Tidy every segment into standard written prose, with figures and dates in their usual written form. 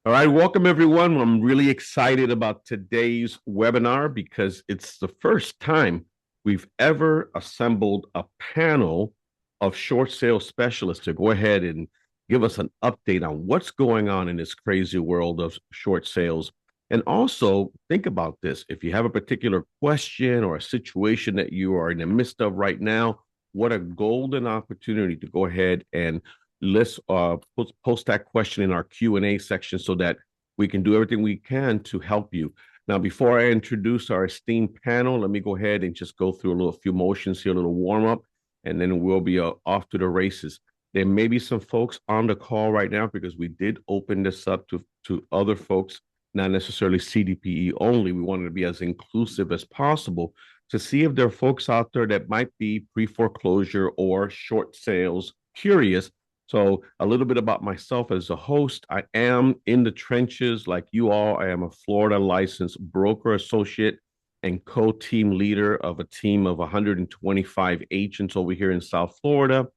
All right, welcome everyone. I'm really excited about today's webinar because it's the first time we've ever assembled a panel of short sales specialists to go ahead and give us an update on what's going on in this crazy world of short sales. And also think about this. If you have a particular question or a situation that you are in the midst of right now, what a golden opportunity to go ahead and let's post that question in our Q&A section so that we can do everything we can to help you. Now, before I introduce our esteemed panel, let me go ahead and just go through a few motions here, a little warm up, and then we'll be off to the races. There may be some folks on the call right now because we did open this up to other folks, not necessarily CDPE only. We wanted to be as inclusive as possible to see if there are folks out there that might be pre-foreclosure or short sales curious. So a little bit about myself as a host. I am in the trenches like you all. I am a Florida licensed broker associate and co-team leader of a team of 125 agents over here in South Florida.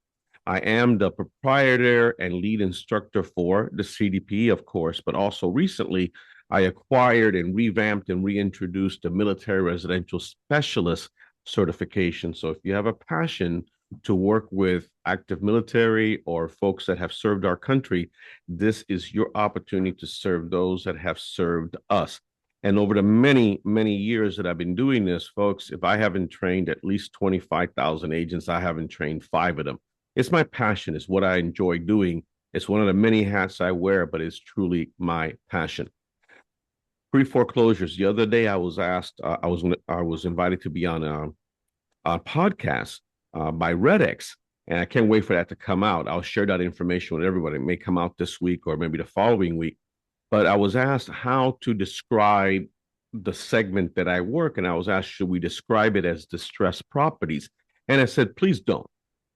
I am the proprietor and lead instructor for the CDPE, of course, but also recently I acquired and revamped and reintroduced the military residential specialist certification. So if you have a passion to work with active military or folks that have served our country, this is your opportunity to serve those that have served us. And over the many, many years that I've been doing this, folks, if I haven't trained at least 25,000 agents, I haven't trained five of them. It's my passion. It's what I enjoy doing. It's one of the many hats I wear, but it's truly my passion. Pre-foreclosures. The other day, I was asked. I was invited to be on a podcast by RedX, and I can't wait for that to come out. I'll share that information with everybody. It may come out this week or maybe the following week. But I was asked how to describe the segment that I work, and I was asked, should we describe it as distressed properties? And I said, please don't,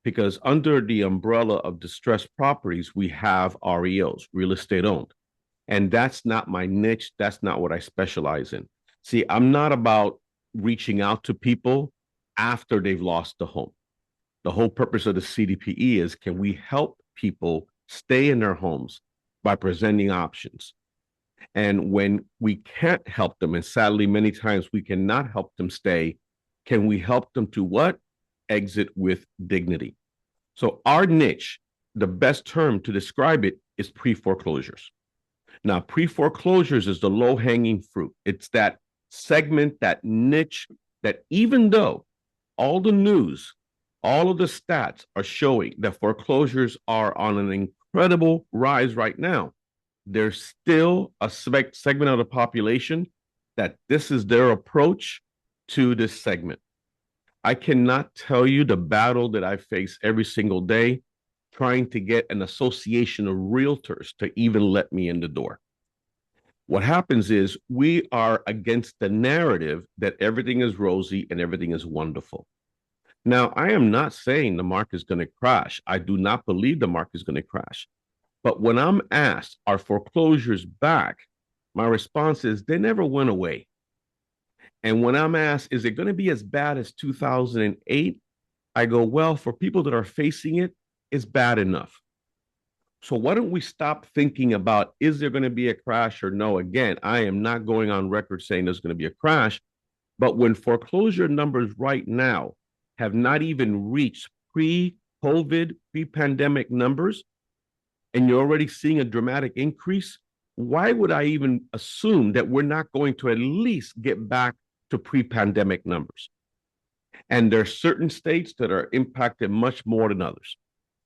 because under the umbrella of distressed properties, we have REOs, real estate owned. And that's not my niche. That's not what I specialize in. See, I'm not about reaching out to people after they've lost the home. The whole purpose of the CDPE is, can we help people stay in their homes by presenting options? And when we can't help them, and sadly, many times we cannot help them stay, can we help them to what? Exit with dignity. So our niche, the best term to describe it is pre-foreclosures. Now, pre-foreclosures is the low-hanging fruit. It's that segment, that niche, that even though all the news, all of the stats are showing that foreclosures are on an incredible rise right now, there's still a segment of the population that this is their approach to this segment. I cannot tell you the battle that I face every single day trying to get an association of realtors to even let me in the door. What happens is we are against the narrative that everything is rosy and everything is wonderful. Now, I am not saying the market is going to crash. I do not believe the market is going to crash. But when I'm asked, are foreclosures back? My response is they never went away. And when I'm asked, is it going to be as bad as 2008? I go, well, for people that are facing it, it's bad enough. So why don't we stop thinking about, is there going to be a crash or no? Again, I am not going on record saying there's going to be a crash, but when foreclosure numbers right now have not even reached pre-COVID, pre-pandemic numbers, and you're already seeing a dramatic increase, why would I even assume that we're not going to at least get back to pre-pandemic numbers? And there are certain states that are impacted much more than others.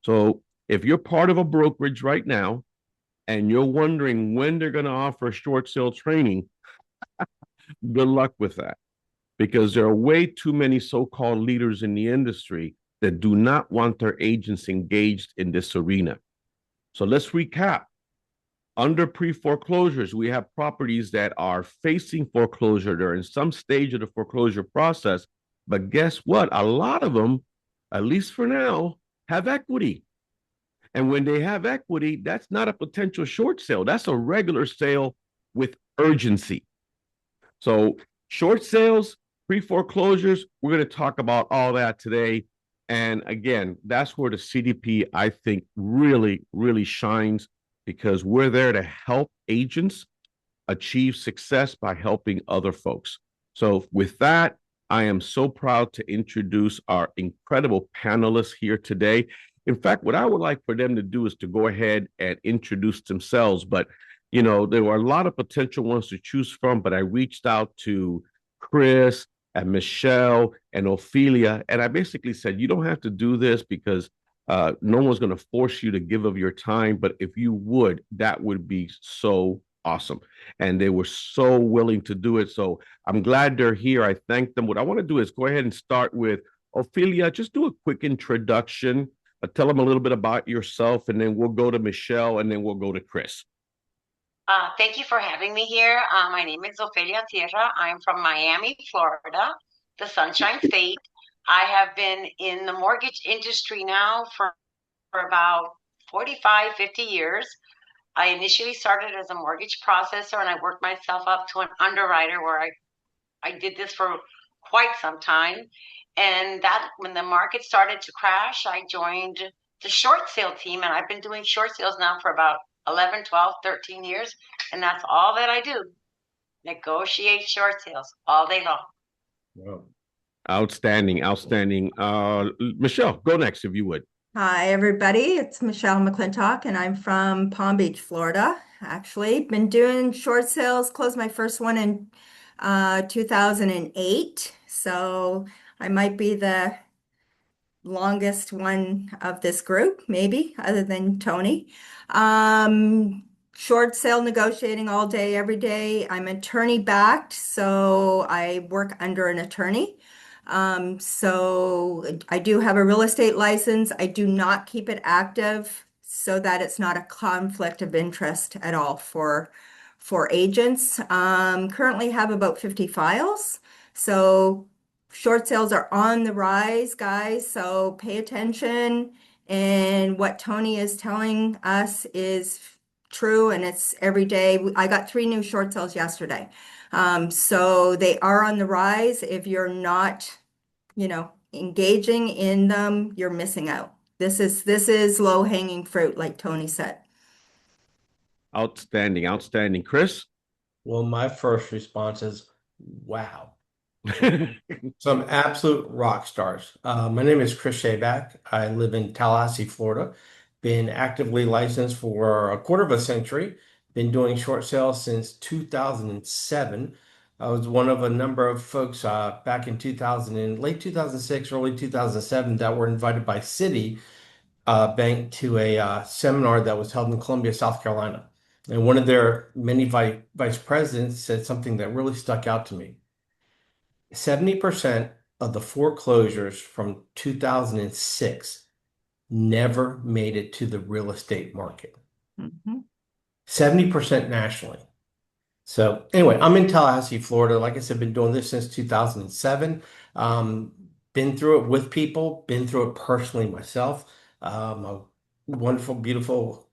So if you're part of a brokerage right now and you're wondering when they're going to offer short sale training, good luck with that, because there are way too many so-called leaders in the industry that do not want their agents engaged in this arena. So let's recap. Under pre-foreclosures, we have properties that are facing foreclosure. They're in some stage of the foreclosure process. But guess what? A lot of them, at least for now, have equity. And when they have equity, that's not a potential short sale. That's a regular sale with urgency. So short sales, pre-foreclosures, we're going to talk about all that today. And again, that's where the CDP, I think, really, really shines, because we're there to help agents achieve success by helping other folks. So, with that, I am so proud to introduce our incredible panelists here today. In fact, what I would like for them to do is to go ahead and introduce themselves. But, there were a lot of potential ones to choose from, but I reached out to Chris and Michelle and Ophelia, and I basically said, you don't have to do this because no one's going to force you to give of your time. But if you would, that would be so awesome. And they were so willing to do it. So I'm glad they're here. I thank them. What I want to do is go ahead and start with Ophelia. Just do a quick introduction. Tell them a little bit about yourself, and then we'll go to Michelle, and then we'll go to Chris. Thank you for having me here. My name is Ophelia Tierra. I'm from Miami, Florida, the Sunshine State. I have been in the mortgage industry now for about 45, 50 years. I initially started as a mortgage processor, and I worked myself up to an underwriter where I did this for quite some time. And that when the market started to crash, I joined the short sale team, and I've been doing short sales now for about 11, 12, 13 years. And that's all that I do. Negotiate short sales all day long. Wow. Outstanding, outstanding. Michelle, go next if you would. Hi, everybody. It's Michelle McClintock, and I'm from Palm Beach, Florida. Actually, been doing short sales, closed my first one in 2008. So I might be the longest one of this group, maybe, other than Tony. Short sale negotiating all day, every day. I'm attorney backed, so I work under an attorney. So I do have a real estate license. I do not keep it active so that it's not a conflict of interest at all for agents. Currently have about 50 files. So short sales are on the rise, guys. So pay attention. And what Tony is telling us is true, and it's every day. I got 3 new short sales yesterday. So they are on the rise. If you're not, engaging in them, you're missing out. This is low-hanging fruit, like Tony said. Outstanding, outstanding. Chris? Well, my first response is, wow. Some absolute rock stars. My name is Chris Shaback. I live in Tallahassee, Florida. Been actively licensed for a quarter of a century. Been doing short sales since 2007. I was one of a number of folks back in late 2006, early 2007 that were invited by Citi Bank to a seminar that was held in Columbia, South Carolina. And one of their many vice presidents said something that really stuck out to me. 70% of the foreclosures from 2006 never made it to the real estate market. 70% nationally. So anyway, I'm in Tallahassee, Florida. Like I said, been doing this since 2007. Been through it with people, been through it personally myself. A wonderful, beautiful,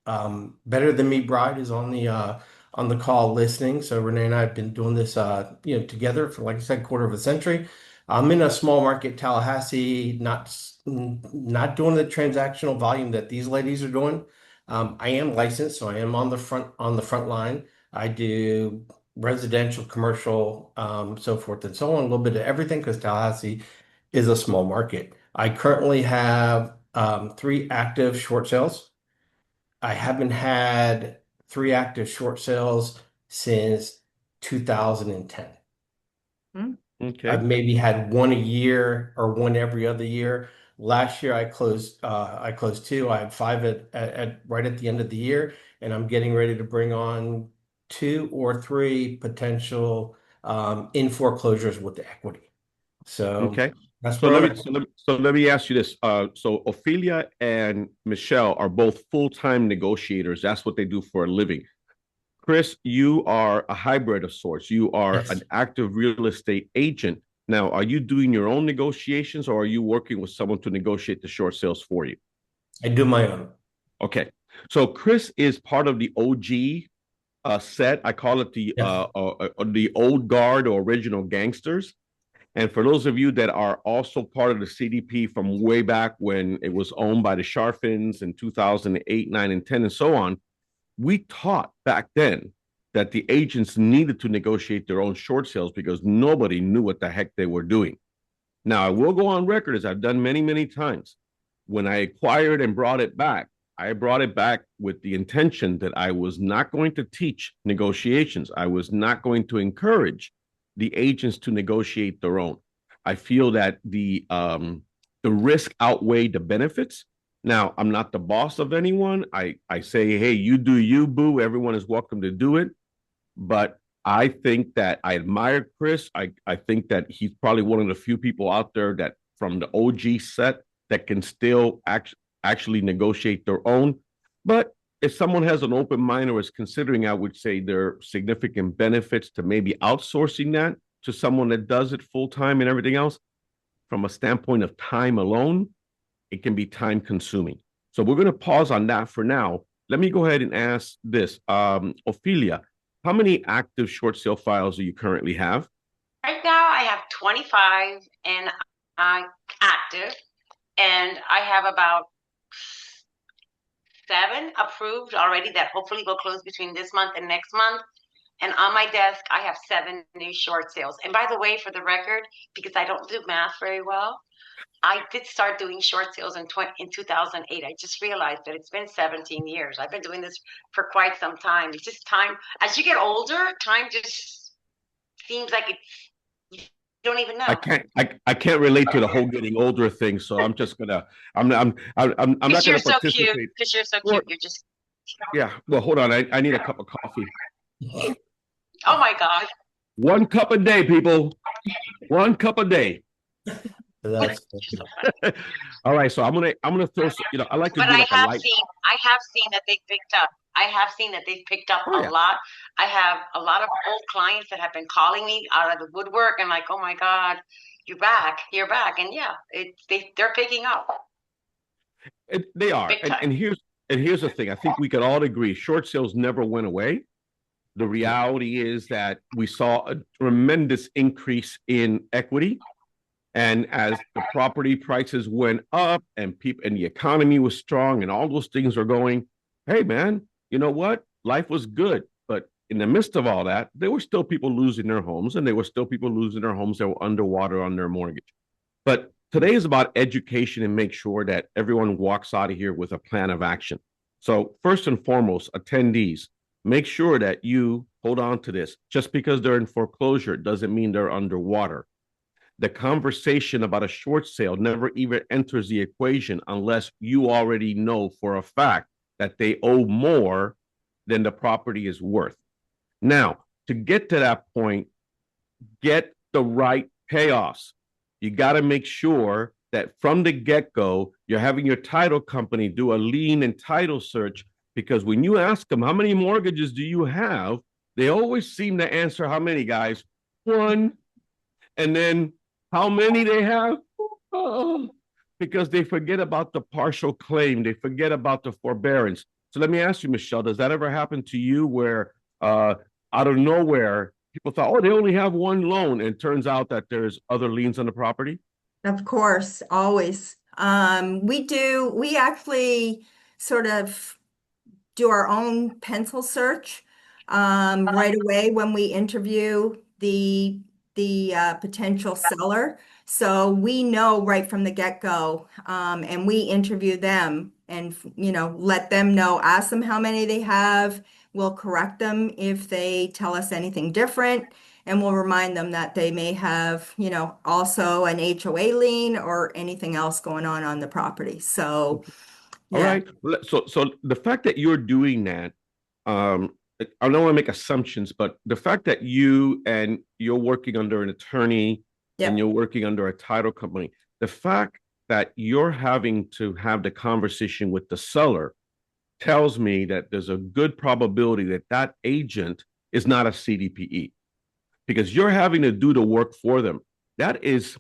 better than me bride is on the call listening. So Renee and I have been doing this, together for, like I said, quarter of a century. I'm in a small market, Tallahassee, not doing the transactional volume that these ladies are doing. I am licensed, so I am on the front line. I do residential, commercial, so forth and so on, a little bit of everything because Tallahassee is a small market. I currently have 3 active short sales. I haven't had 3 active short sales since 2010. Okay. I've maybe had 1 a year or 1 every other year. Last year I closed 2. I had 5 at right at the end of the year, and I'm getting ready to bring on 2 or 3 potential in foreclosures with the equity. So Okay. that's So where let me let me ask you this. So Ophelia and Michelle are both full-time negotiators. That's what they do for a living. Chris, you are a hybrid of sorts. You are Yes. an active real estate agent. Now, are you doing your own negotiations, or are you working with someone to negotiate the short sales for you? I do my own. Okay. So Chris is part of the OG set. I call it Yes. the old guard or original gangsters. And for those of you that are also part of the CDP from way back when it was owned by the Sharfins in 2008, 9, and 10, and so on, we taught back then that the agents needed to negotiate their own short sales because nobody knew what the heck they were doing. Now, I will go on record, as I've done many, many times. When I acquired and brought it back, I brought it back with the intention that I was not going to teach negotiations. I was not going to encourage the agents to negotiate their own. I feel that the risk outweighed the benefits. Now, I'm not the boss of anyone. I say, hey, you do you, boo. Everyone is welcome to do it. But I think that I admire Chris. I think that he's probably one of the few people out there that from the OG set that can still actually negotiate their own. But if someone has an open mind or is considering, I would say there are significant benefits to maybe outsourcing that to someone that does it full time and everything else. From a standpoint of time alone, it can be time consuming. So we're going to pause on that for now. Let me go ahead and ask this. Ophelia, how many active short sale files do you currently have? Right now, I have 25 and active, and I have about 7 approved already that hopefully will close between this month and next month. And on my desk, I have 7 new short sales. And by the way, for the record, because I don't do math very well, I did start doing short sales in 2008. I just realized that it's been 17 years. I've been doing this for quite some time. It's just time. As you get older, time just seems like you don't even know. I can't relate to the whole getting older thing. So I'm just gonna I'm not gonna participate. Because you're so cute. You're just yeah. Well, hold on. I need a cup of coffee. Oh my God. 1 cup a day, people. 1 cup a day. That's all right. So I'm gonna throw. I like to. But I have seen that they've picked up. I have seen that they've picked up a lot. I have a lot of old clients that have been calling me out of the woodwork and like, oh my God, you're back. And yeah, they're picking up. They are. And here's the thing. I think we could all agree. Short sales never went away. The reality is that we saw a tremendous increase in equity. And as the property prices went up and the economy was strong and all those things are going, hey, man, you know what? Life was good. But in the midst of all that, there were still people losing their homes, and there were still people losing their homes that were underwater on their mortgage. But today is about education and make sure that everyone walks out of here with a plan of action. So first and foremost, attendees, make sure that you hold on to this. Just because they're in foreclosure doesn't mean they're underwater. The conversation about a short sale never even enters the equation unless you already know for a fact that they owe more than the property is worth. Now, to get to that point, get the right payoffs. You got to make sure that from the get-go, you're having your title company do a lien and title search, because when you ask them, how many mortgages do you have? They always seem to answer, how many, guys? 1. And then how many they have? Oh, because they forget about the partial claim. They forget about the forbearance. So let me ask you, Michelle, does that ever happen to you where out of nowhere, people thought, oh, they only have 1 loan, and it turns out that there's other liens on the property? Of course, always. We actually sort of do our own pencil search right away when we interview the potential seller. So we know right from the get-go, and we interview them and, let them know, ask them how many they have. We'll correct them if they tell us anything different, and we'll remind them that they may have, also an HOA lien or anything else going on the property. So, yeah. All right. So the fact that you're doing that, I don't want to make assumptions, but the fact that you're working under an attorney and you're working under a title company, the fact that you're having to have the conversation with the seller tells me that there's a good probability that that agent is not a CDPE, because you're having to do the work for them. It's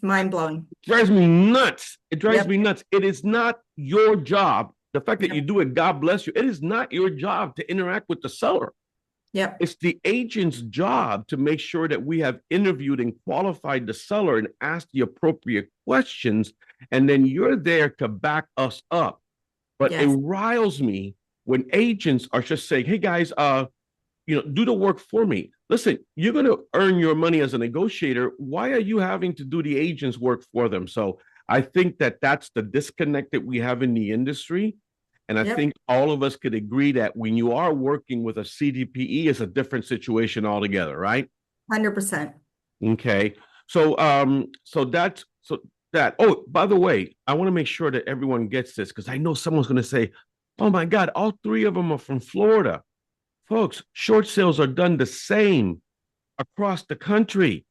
mind-blowing. It drives me nuts. It drives me nuts. It is not your job. The fact that you do it, God bless you. It is not your job to interact with the seller. Yep. It's the agent's job to make sure that we have interviewed and qualified the seller and asked the appropriate questions, and then you're there to back us up. But it Yes. riles me when agents are just saying, "Hey guys, do the work for me." Listen, you're going to earn your money as a negotiator. Why are you having to do the agent's work for them? So I think that that's the disconnect that we have in the industry. And I Yep. think all of us could agree that when you are working with a CDPE, it's a different situation altogether, right? 100%. Okay. So oh, by the way, I want to make sure that everyone gets this because I know someone's going to say, "Oh my God, all three of them are from Florida." Folks, short sales are done the same across the country.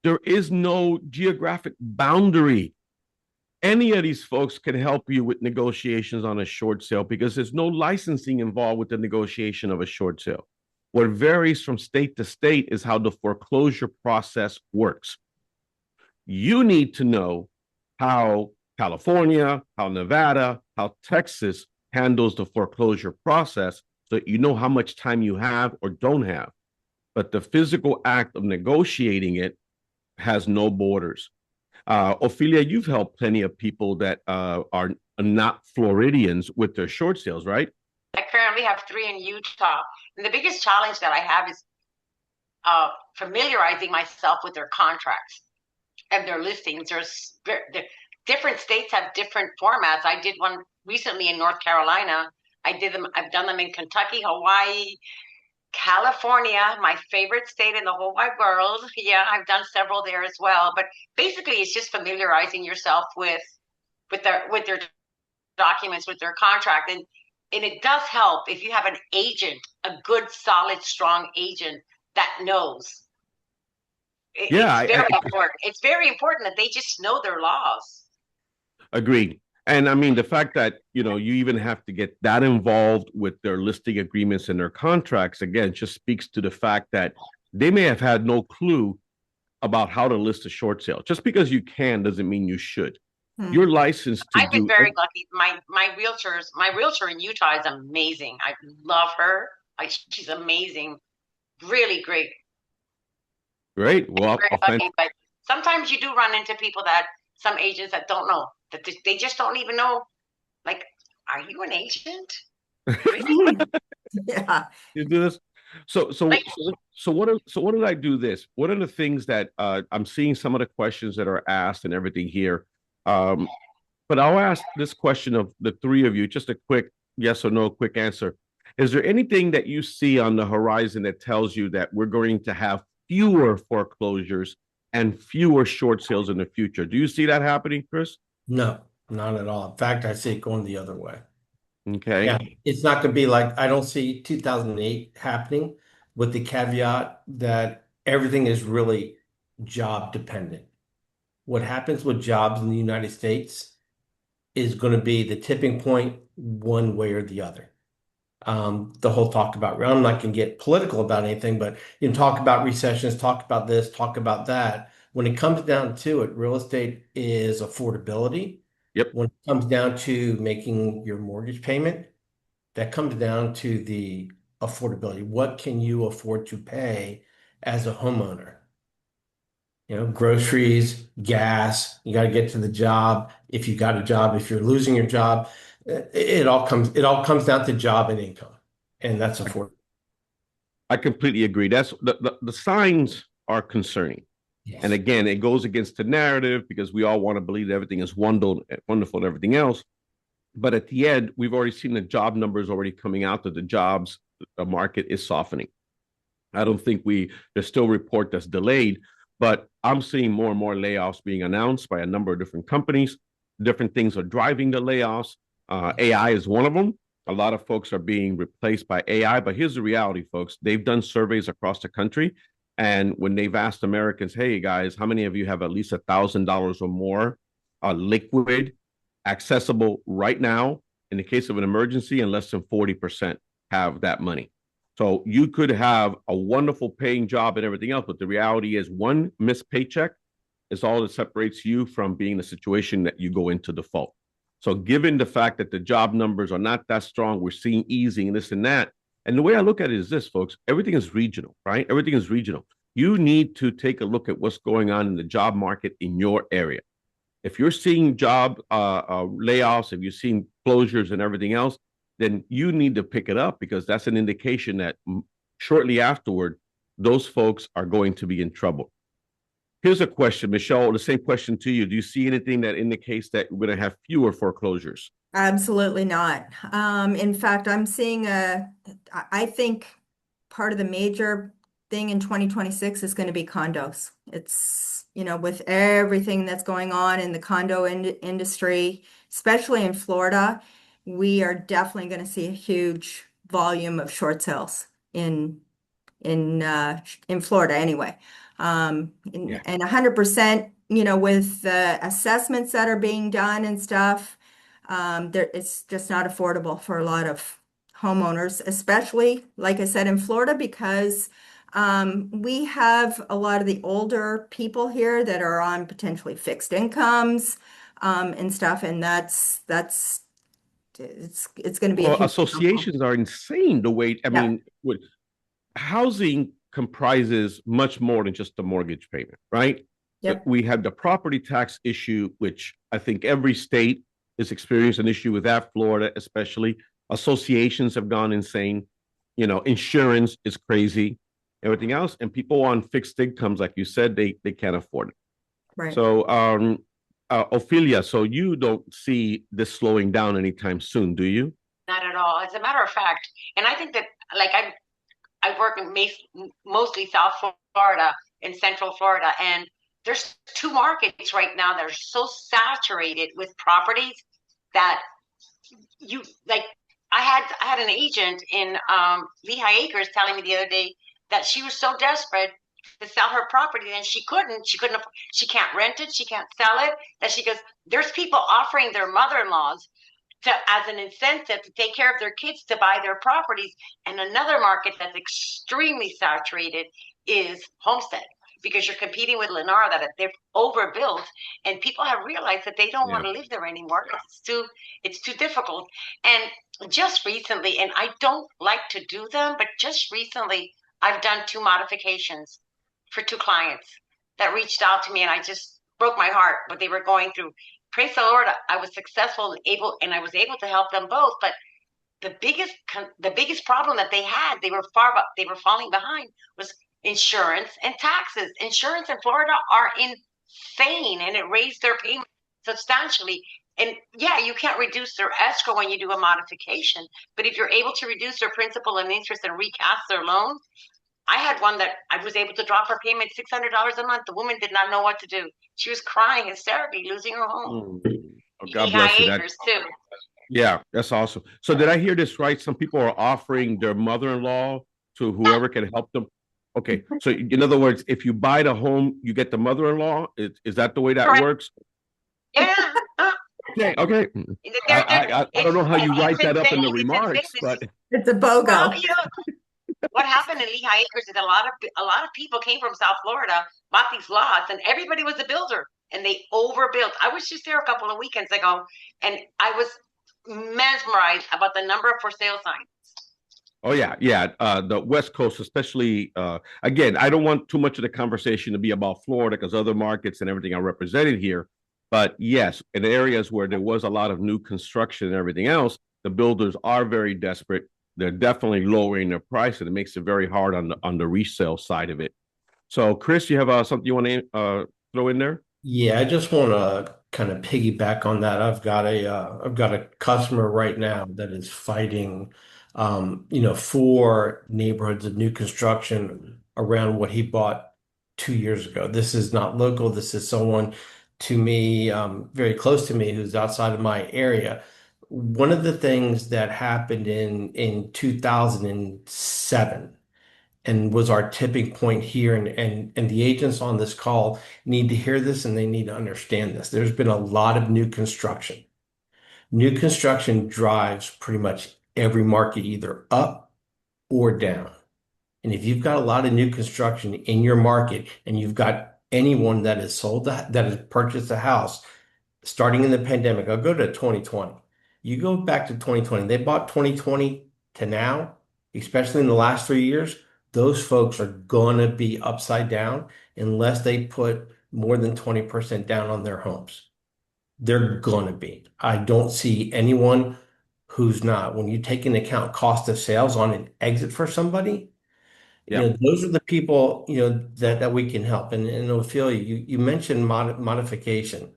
There is no geographic boundary. Any of these folks can help you with negotiations on a short sale because there's no licensing involved with the negotiation of a short sale. What varies from state to state is how the foreclosure process works. You need to know how California, how Nevada, how Texas handles the foreclosure process so that you know how much time you have or don't have. But the physical act of negotiating it has no borders. Ophelia, you've helped plenty of people that are not Floridians with their short sales, right? I currently have 3 in Utah. And the biggest challenge that I have is familiarizing myself with their contracts and their listings. Different states have different formats. I did one recently in North Carolina. I've done them in Kentucky, Hawaii, California, my favorite state in the whole wide world. Yeah, I've done several there as well. But basically, it's just familiarizing yourself with their documents, with their contract, and it does help if you have an agent, a good, solid, strong agent that knows. Yeah, It's very important. It's very important that they just know their laws. Agreed. And I mean, the fact that, you even have to get that involved with their listing agreements and their contracts, again, just speaks to the fact that they may have had no clue about how to list a short sale. Just because you can doesn't mean you should. You're licensed to I've been very lucky. My realtor in Utah is amazing. I love her. She's amazing. Really great. Great. Well, lucky, but sometimes you do run into people some agents that don't know, that they just don't even know. Like, are you an agent? Yeah. You do this. So what did I do this? What are the things that I'm seeing some of the questions that are asked and everything here? But I'll ask this question of the three of you, just a quick yes or no, quick answer. Is there anything that you see on the horizon that tells you that we're going to have fewer foreclosures and fewer short sales in the future? Do you see that happening, Chris? No, not at all. In fact, I see it going the other way. Okay. Yeah, it's not going to be like, I don't see 2008 happening, with the caveat that everything is really job dependent. What happens with jobs in the United States is going to be the tipping point one way or the other. The whole talk about, I'm not going to get political about anything, but you can talk about recessions, talk about this, talk about that. When it comes down to it, real estate is affordability. Yep. When it comes down to making your mortgage payment, that comes down to the affordability. What can you afford to pay as a homeowner? Groceries, gas, you got to get to the job. If you got a job, if you're losing your job, it all comes down to job and income, and that's affordable. I completely agree. That's the signs are concerning. Yes. And again, it goes against the narrative because we all want to believe that everything is wonderful and everything else. But at the end, we've already seen the job numbers already coming out that the market is softening. I don't think there's still a report that's delayed, but I'm seeing more and more layoffs being announced by a number of different companies. Different things are driving the layoffs. AI is one of them. A lot of folks are being replaced by AI, but here's the reality, folks. They've done surveys across the country. And when they've asked Americans, hey, guys, how many of you have at least $1,000 or more liquid, accessible right now in the case of an emergency, and less than 40% have that money. So you could have a wonderful paying job and everything else, but the reality is one missed paycheck is all that separates you from being in a situation that you go into default. So given the fact that the job numbers are not that strong, we're seeing easing and this and that. And the way I look at it is this, folks, everything is regional, right? Everything is regional. You need to take a look at what's going on in the job market in your area. If you're seeing job layoffs, if you're seeing closures and everything else, then you need to pick it up because that's an indication that shortly afterward, those folks are going to be in trouble. Here's a question, Michelle, the same question to you. Do you see anything that indicates that we're going to have fewer foreclosures? Absolutely not. In fact, I think part of the major thing in 2026 is going to be condos. It's, with everything that's going on in the condo industry, especially in Florida, we are definitely going to see a huge volume of short sales in Florida anyway. Yeah. And 100%, with the assessments that are being done and stuff, it's just not affordable for a lot of homeowners, especially, like I said, in Florida, because we have a lot of the older people here that are on potentially fixed incomes and stuff, and it's going to be a Well, huge problem. associations are insane the way, I Yeah, mean, housing comprises much more than just the mortgage payment, right? yep, We have the property tax issue, which I think every state is experiencing an issue with that, Florida especially. Associations have gone insane. Insurance is crazy, everything else. And people on fixed incomes, like you said, they can't afford it. right. So, Ophelia, so you don't see this slowing down anytime soon, do you? Not at all. As a matter of fact, and I think that like I work in mostly South Florida and Central Florida, and there's two markets right now that are so saturated with properties that you like. I had an agent in Lehigh Acres telling me the other day that she was so desperate to sell her property and she can't rent it, she can't sell it. That she goes, there's people offering their mother-in-laws to as an incentive to take care of their kids to buy their properties. And another market that's extremely saturated is Homestead because you're competing with Lennar that they're overbuilt and people have realized that they don't Yeah. want to live there anymore because it's too difficult. And just recently, and I don't like to do them, but just recently I've done two modifications for two clients that reached out to me and I just broke my heart what they were going through. Praise the Lord, I was successful and I was able to help them both. But the biggest problem that they had, they were falling behind was insurance and taxes. Insurance in Florida are insane, and it raised their payment substantially. And yeah, you can't reduce their escrow when you do a modification, but if you're able to reduce their principal and interest and recast their loan, I had one that I was able to drop her payment $600 a month. The woman did not know what to do. She was crying hysterically, losing her home. Mm. Oh, God bless Lehigh you. Acres too. Yeah, that's awesome. So did I hear this right? Some people are offering their mother-in-law to whoever can help them. Okay, so in other words, if you buy the home, you get the mother-in-law. Is that the way that Correct. works? Yeah. Okay, okay. I don't know how you write that up in the remarks, but It's a Well, BOGO. what happened in Lehigh Acres is a lot of people came from South Florida, bought these lots, and everybody was a builder, and they overbuilt. I was just there a couple of weekends ago, and I was mesmerized about the number of for sale signs. oh yeah, yeah. The West Coast, especially. Again, I don't want too much of the conversation to be about Florida because other markets and everything are represented here. But yes, in areas where there was a lot of new construction and everything else, the builders are very desperate. They're definitely lowering their price, and it makes it very hard on the resale side of it. So, Chris, you have something you want to throw in there? Yeah, I just want to kind of piggyback on that. I've got a customer right now that is fighting, for neighborhoods of new construction around what he bought 2 years ago. This is not local. This is someone to me, very close to me, who's outside of my area. One of the things that happened in 2007 and was our tipping point here. And the agents on this call need to hear this and they need to understand this. There's been a lot of new construction. New construction drives pretty much every market either up or down. And if you've got a lot of new construction in your market and you've got anyone that has purchased a house starting in the pandemic, I'll go to 2020. You go back to 2020, they bought 2020 to now, especially in the last 3 years, those folks are gonna be upside down unless they put more than 20% down on their homes. they're going to be. I don't see anyone who's not. When you take into account cost of sales on an exit for somebody, Yeah. those are the people, that we can help. And Ophelia, you mentioned modification.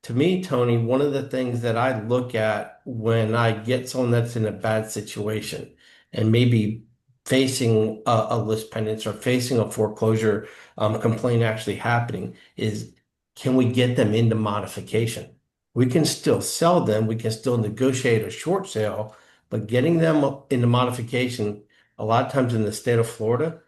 To me, Tony, one of the things that I look at when I get someone that's in a bad situation and maybe facing a list pendants or facing a foreclosure complaint actually happening is, can we get them into modification? We can still sell them, we can still negotiate a short sale, but getting them into modification, a lot of times in the state of Florida,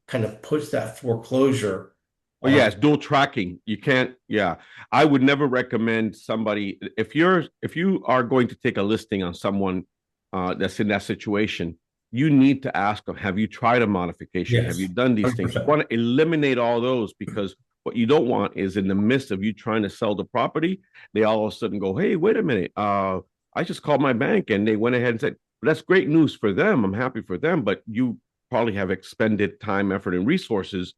kind of puts that foreclosure. Oh yeah, it's dual tracking. You can't, yeah. I would never recommend somebody if you are going to take a listing on someone that's in that situation, you need to ask them, have you tried a modification? Have you Yes, done these things? You 100%. want to eliminate all those because what you don't want is in the midst of you trying to sell the property, they all of a sudden go, hey, wait a minute. I just called my bank and they went ahead and said, well, that's great news for them. I'm happy for them, but you probably have expended time, effort, and resources,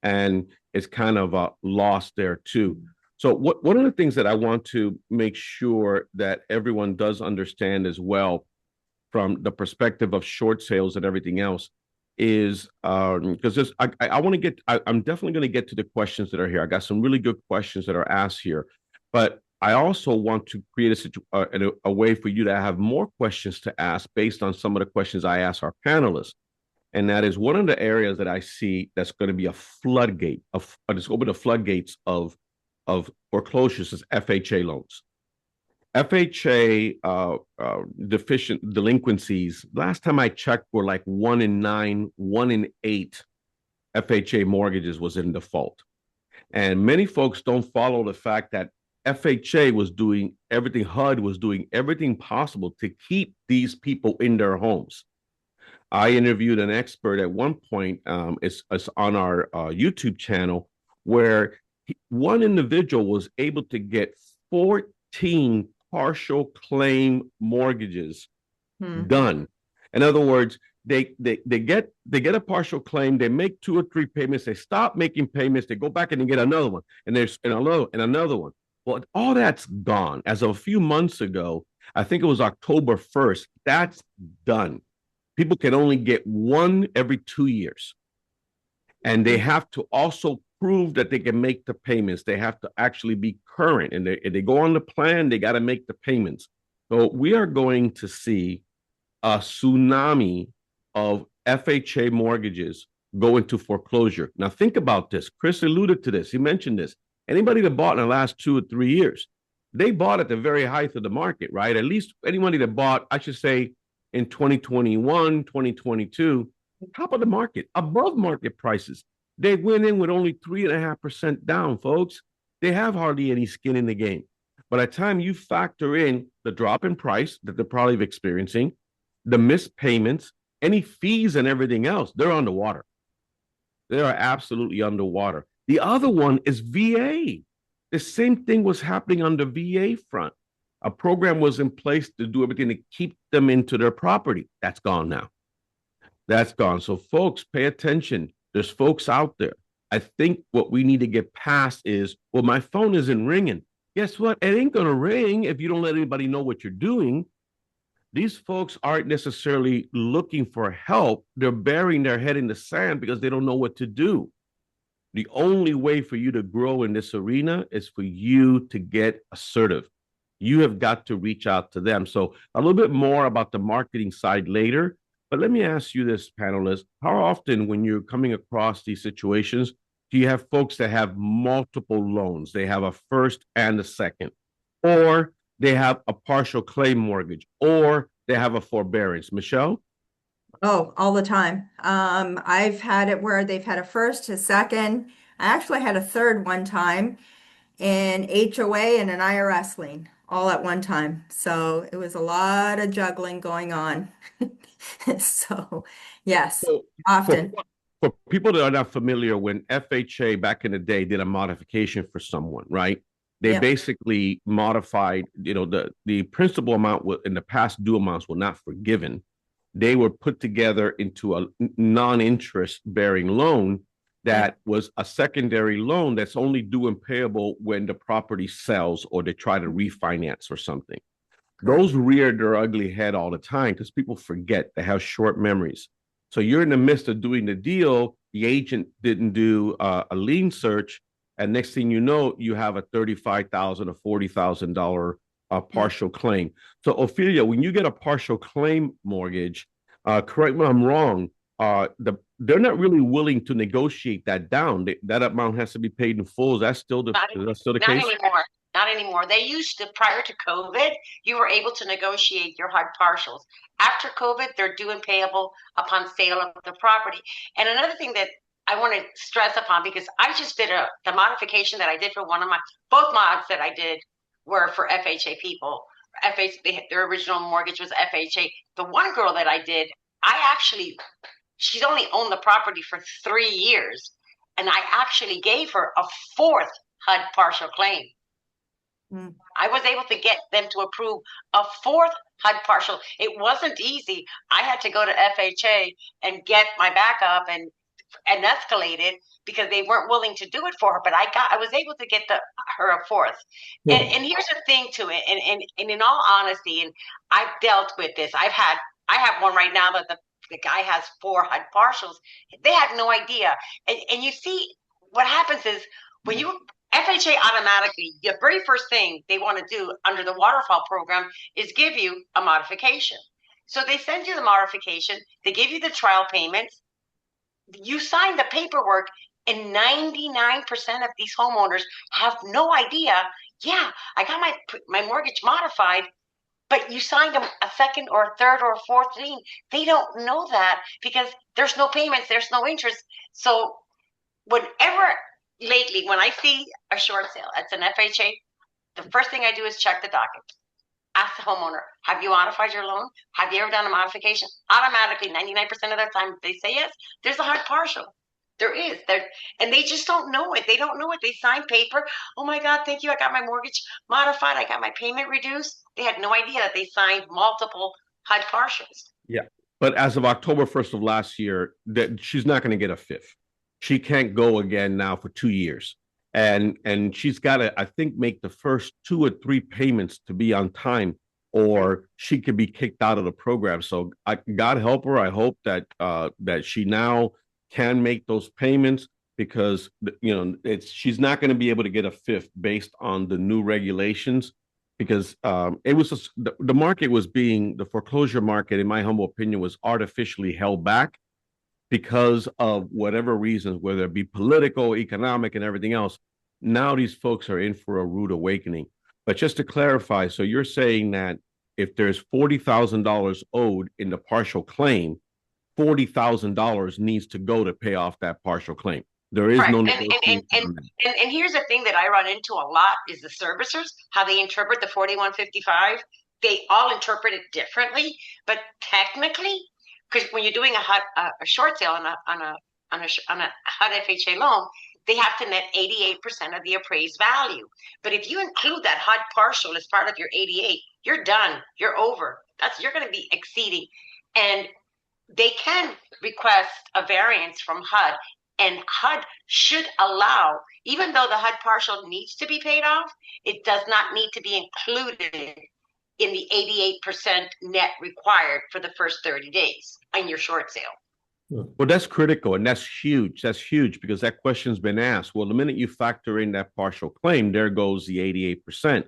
and it's kind of lost there too. So one of the things that I want to make sure that everyone does understand as well from the perspective of short sales and everything else is because this I want to get I'm definitely going to get to the questions that are here. I got some really good questions that are asked here, but I also want to create a way for you to have more questions to ask based on some of the questions I ask our panelists. And that is one of the areas that I see that's going to be a floodgate of just open the floodgates of foreclosures is FHA loans. FHA deficient delinquencies. Last time I checked, were like 1 in 9, 1 in 8 FHA mortgages was in default, and many folks don't follow the fact that FHA was doing everything. HUD was doing everything possible to keep these people in their homes. I interviewed an expert at one point. It's on our YouTube channel where one individual was able to get 14 partial claim mortgages done. In other words, they get a partial claim, they make 2 or 3 payments, they stop making payments, they go back and they get another one, and there's another one. Well, all that's gone. As of a few months ago, I think it was October 1st, that's done. People can only get one every 2 years. And they have to also prove that they can make the payments. They have to actually be current. And if they go on the plan, they got to make the payments. So we are going to see a tsunami of FHA mortgages go into foreclosure. Now, think about this. Chris alluded to this. He mentioned this. Anybody that bought in the last 2 or 3 years, they bought at the very height of the market, right? At least anybody that bought, I should say, in 2021, 2022, top of the market, above market prices. They went in with only 3.5% down, folks. They have hardly any skin in the game. By the time you factor in the drop in price that they're probably experiencing, the missed payments, any fees and everything else, they're underwater. They are absolutely underwater. The other one is VA. The same thing was happening on the VA front. A program was in place to do everything to keep them into their property. That's gone now. That's gone. So, folks, pay attention. There's folks out there. I think what we need to get past is, well, my phone isn't ringing. Guess what? It ain't going to ring if you don't let anybody know what you're doing. These folks aren't necessarily looking for help. They're burying their head in the sand because they don't know what to do. The only way for you to grow in this arena is for you to get assertive. You have got to reach out to them. So a little bit more about the marketing side later. But let me ask you this, panelists. How often when you're coming across these situations, do you have folks that have multiple loans? They have a first and a second, or they have a partial claim mortgage, or they have a forbearance. Michelle? Oh, all the time. I've had it where they've had a first, a second. I actually had a third one time, an HOA and an IRS lien all at one time. So it was a lot of juggling going on. So, yes, So often. for people that are not familiar, when FHA back in the day did a modification for someone, right? They Yep. basically modified, the principal amount in the past due amounts were not forgiven. They were put together into a non-interest bearing loan that was a secondary loan that's only due and payable when the property sells or they try to refinance or something. Correct. Those rear their ugly head all the time because people forget, they have short memories. So you're in the midst of doing the deal, the agent didn't do a lien search, and next thing you know, you have a $35,000 or $40,000 partial claim. So Ophelia, when you get a partial claim mortgage, correct me if I'm wrong, they're not really willing to negotiate that down. That amount has to be paid in full. Is that still the not case? Anymore. Not anymore. They used to, prior to COVID, you were able to negotiate your HUD partials. After COVID, they're due and payable upon sale of the property. And another thing that I want to stress upon, because I just did the modification that I did for both mods that I did were for FHA people. Their original mortgage was FHA. The one girl that I did, she's only owned the property for 3 years. And I actually gave her a fourth HUD partial claim. I was able to get them to approve a fourth HUD partial. It wasn't easy. I had to go to FHA and get my backup and escalate it because they weren't willing to do it for her. But I was able to get her a fourth. Yeah. And here's the thing to it. And in all honesty, and I've dealt with this. I have one right now that the guy has 4 HUD partials. They have no idea. And you see, what happens is when FHA automatically, the very first thing they want to do under the waterfall program is give you a modification. So they send you the modification, they give you the trial payments, you sign the paperwork, and 99% of these homeowners have no idea, yeah, I got my mortgage modified, but you signed a second or a third or a fourth lien. They don't know that because there's no payments, there's no interest. So lately, when I see a short sale, it's an FHA, the first thing I do is check the docket. Ask the homeowner, have you modified your loan? Have you ever done a modification? Automatically, 99% of the time, they say yes. There's a HUD partial. There is. And they just don't know it. They don't know it. They sign paper. Oh my God, thank you. I got my mortgage modified. I got my payment reduced. They had no idea that they signed multiple HUD partials. Yeah. But as of October 1st of last year, that she's not going to get a fifth. She can't go again now for 2 years. And she's got to, I think, make the first 2 or 3 payments to be on time, or she could be kicked out of the program. So God help her. I hope that she now can make those payments, because she's not going to be able to get a fifth based on the new regulations, because it was the market was the foreclosure market, in my humble opinion, was artificially held back because of whatever reasons, whether it be political, economic, and everything else. Now these folks are in for a rude awakening. But just to clarify, so you're saying that if there's $40,000 owed in the partial claim, $40,000 needs to go to pay off that partial claim. There is no negotiation. And here's the thing that I run into a lot is the servicers, how they interpret the 4155. They all interpret it differently, but technically, because when you're doing a short sale on a HUD FHA loan, they have to net 88% of the appraised value. But if you include that HUD partial as part of your 88, you're done. You're over. You're going to be exceeding. And they can request a variance from HUD, and HUD should allow, even though the HUD partial needs to be paid off, it does not need to be included in the 88% net required for the first 30 days in your short sale. Well, that's critical, and that's huge. That's huge, because that question's been asked. Well, the minute you factor in that partial claim, there goes the 88%.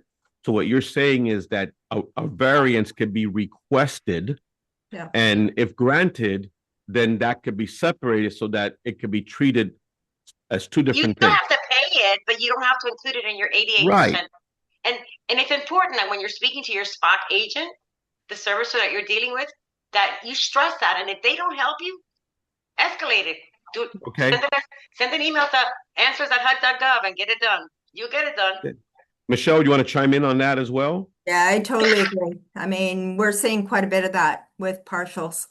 So what you're saying is that a variance could be requested, yeah, and if granted, then that could be separated so that it could be treated as 2 different things. You have to pay it, but you don't have to include it in your 88%. Right. And it's important that when you're speaking to your spot agent, the servicer that you're dealing with, that you stress that. And if they don't help you, escalate it. Okay. Send an email to answers@hud.gov and get it done. You'll get it done. Michelle, do you want to chime in on that as well? yeah, I totally agree. I mean, we're seeing quite a bit of that with partials.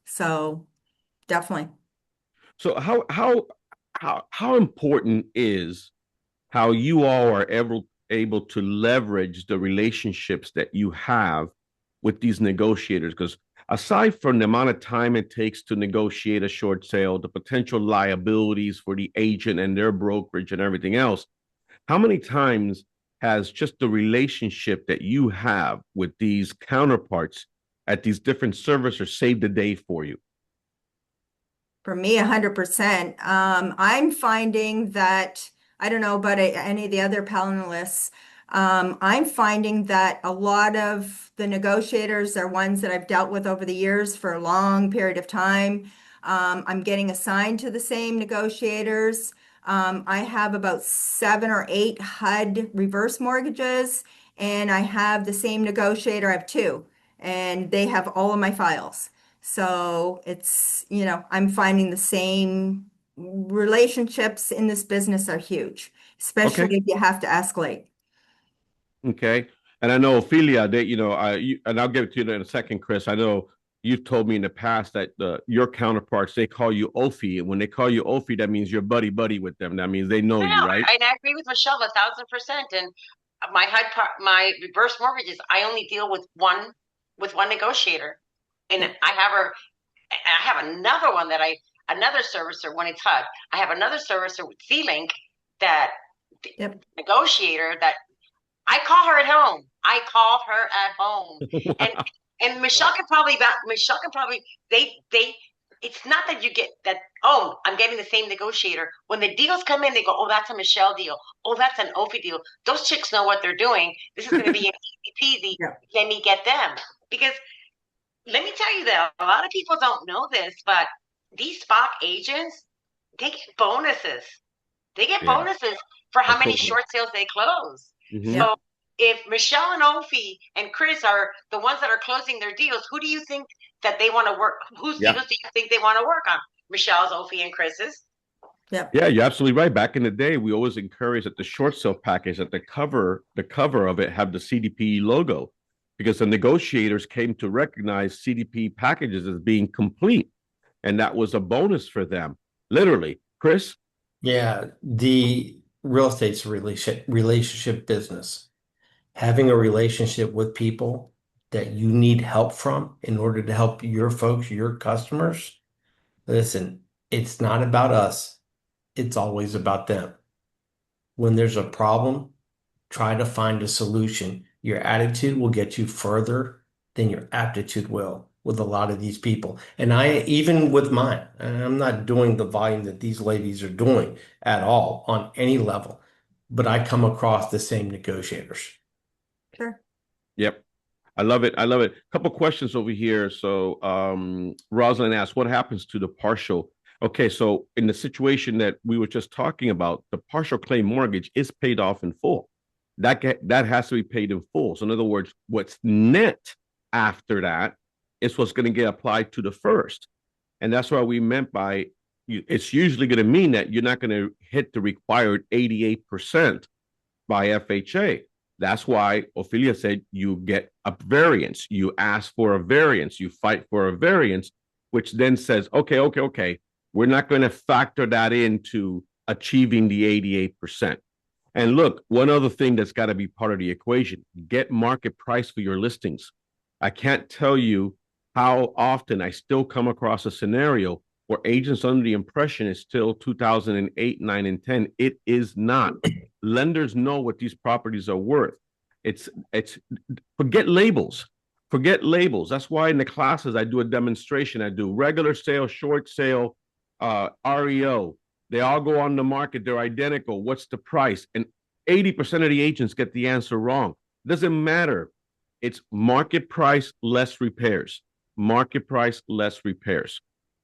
So definitely. So how important is how you all are able to leverage the relationships that you have with these negotiators? Because Aside from the amount of time it takes to negotiate a short sale, the potential liabilities for the agent and their brokerage and everything else, how many times has just the relationship that you have with these counterparts at these different servicers saved the day for you? For me, 100%. I'm finding that, I don't know about any of the other panelists, I'm finding that a lot of the negotiators are ones that I've dealt with over the years for a long period of time. I'm getting assigned to the same negotiators. I have about 7 or 8 HUD reverse mortgages, and I have the same negotiator. I have two, and they have all of my files. So it's, I'm finding the same relationships in this business are huge, Okay. especially if you have to escalate. Okay. And I know Ophelia, they, and I'll give it to you in a second, Chris. I know you've told me in the past that your counterparts, they call you Ophi. And when they call you Ophi, that means you're buddy buddy with them. That means they know I you, know, right? and I agree with Michelle 1,000%. And my reverse mortgages, I only deal with one negotiator, and I have her. I have another one another servicer when it's HUD. I have another servicer with C-Link that Yep. negotiator that I call her at home. I call her at home, and Wow. and Michelle can probably they. It's not that you get that. Oh, I'm getting the same negotiator. When the deals come in, they go, "Oh, that's a Michelle deal. Oh, that's an Opie deal." Those chicks know what they're doing. This is going to be an easy peasy. Yeah. Let me get them because let me tell you that a lot of people don't know this, but these spot agents, they get bonuses. They get Yeah, bonuses for how many absolutely. short sales they close. Hmm. So Yep. if Michelle and Ophi and Chris are the ones that are closing their deals, who do you think that they want to work? Whose Yeah. deals do you think they want to work on? Michelle's, Ophi, and Chris's. Yep. Yeah, you're absolutely right. Back in the day, we always encouraged that the short sale package, that the cover of it have the CDPE logo, because the negotiators came to recognize CDP packages as being complete, and that was a bonus for them. Literally, Chris. Yeah, the real estate's a relationship business. Having a relationship with people that you need help from in order to help your folks, your customers. Listen, it's not about us. It's always about them. When there's a problem, try to find a solution. Your attitude will get you further than your aptitude will with a lot of these people. And even with mine, and I'm not doing the volume that these ladies are doing at all on any level, but I come across the same negotiators. Sure. Yep. I love it. I love it. A couple questions over here. So Rosalind asked, what happens to the partial? Okay, so in the situation that we were just talking about, the partial claim mortgage is paid off in full. That has to be paid in full. So in other words, what's net after that is what's going to get applied to the first. And that's what we meant by it's usually going to mean that you're not going to hit the required 88% by FHA. That's why Ophelia said you get a variance. You ask for a variance. You fight for a variance, which then says, okay, we're not going to factor that into achieving the 88%. And look, one other thing that's got to be part of the equation, get market price for your listings. I can't tell you how often I still come across a scenario where agents under the impression it's still 2008, 9, and 10. It is not. Lenders know what these properties are worth. It's forget labels. Forget labels. That's why in the classes I do a demonstration. I do regular sale, short sale, REO. They all go on the market. They're identical. What's the price? And 80% of the agents get the answer wrong. Doesn't matter. It's market price less repairs. Market price less repairs.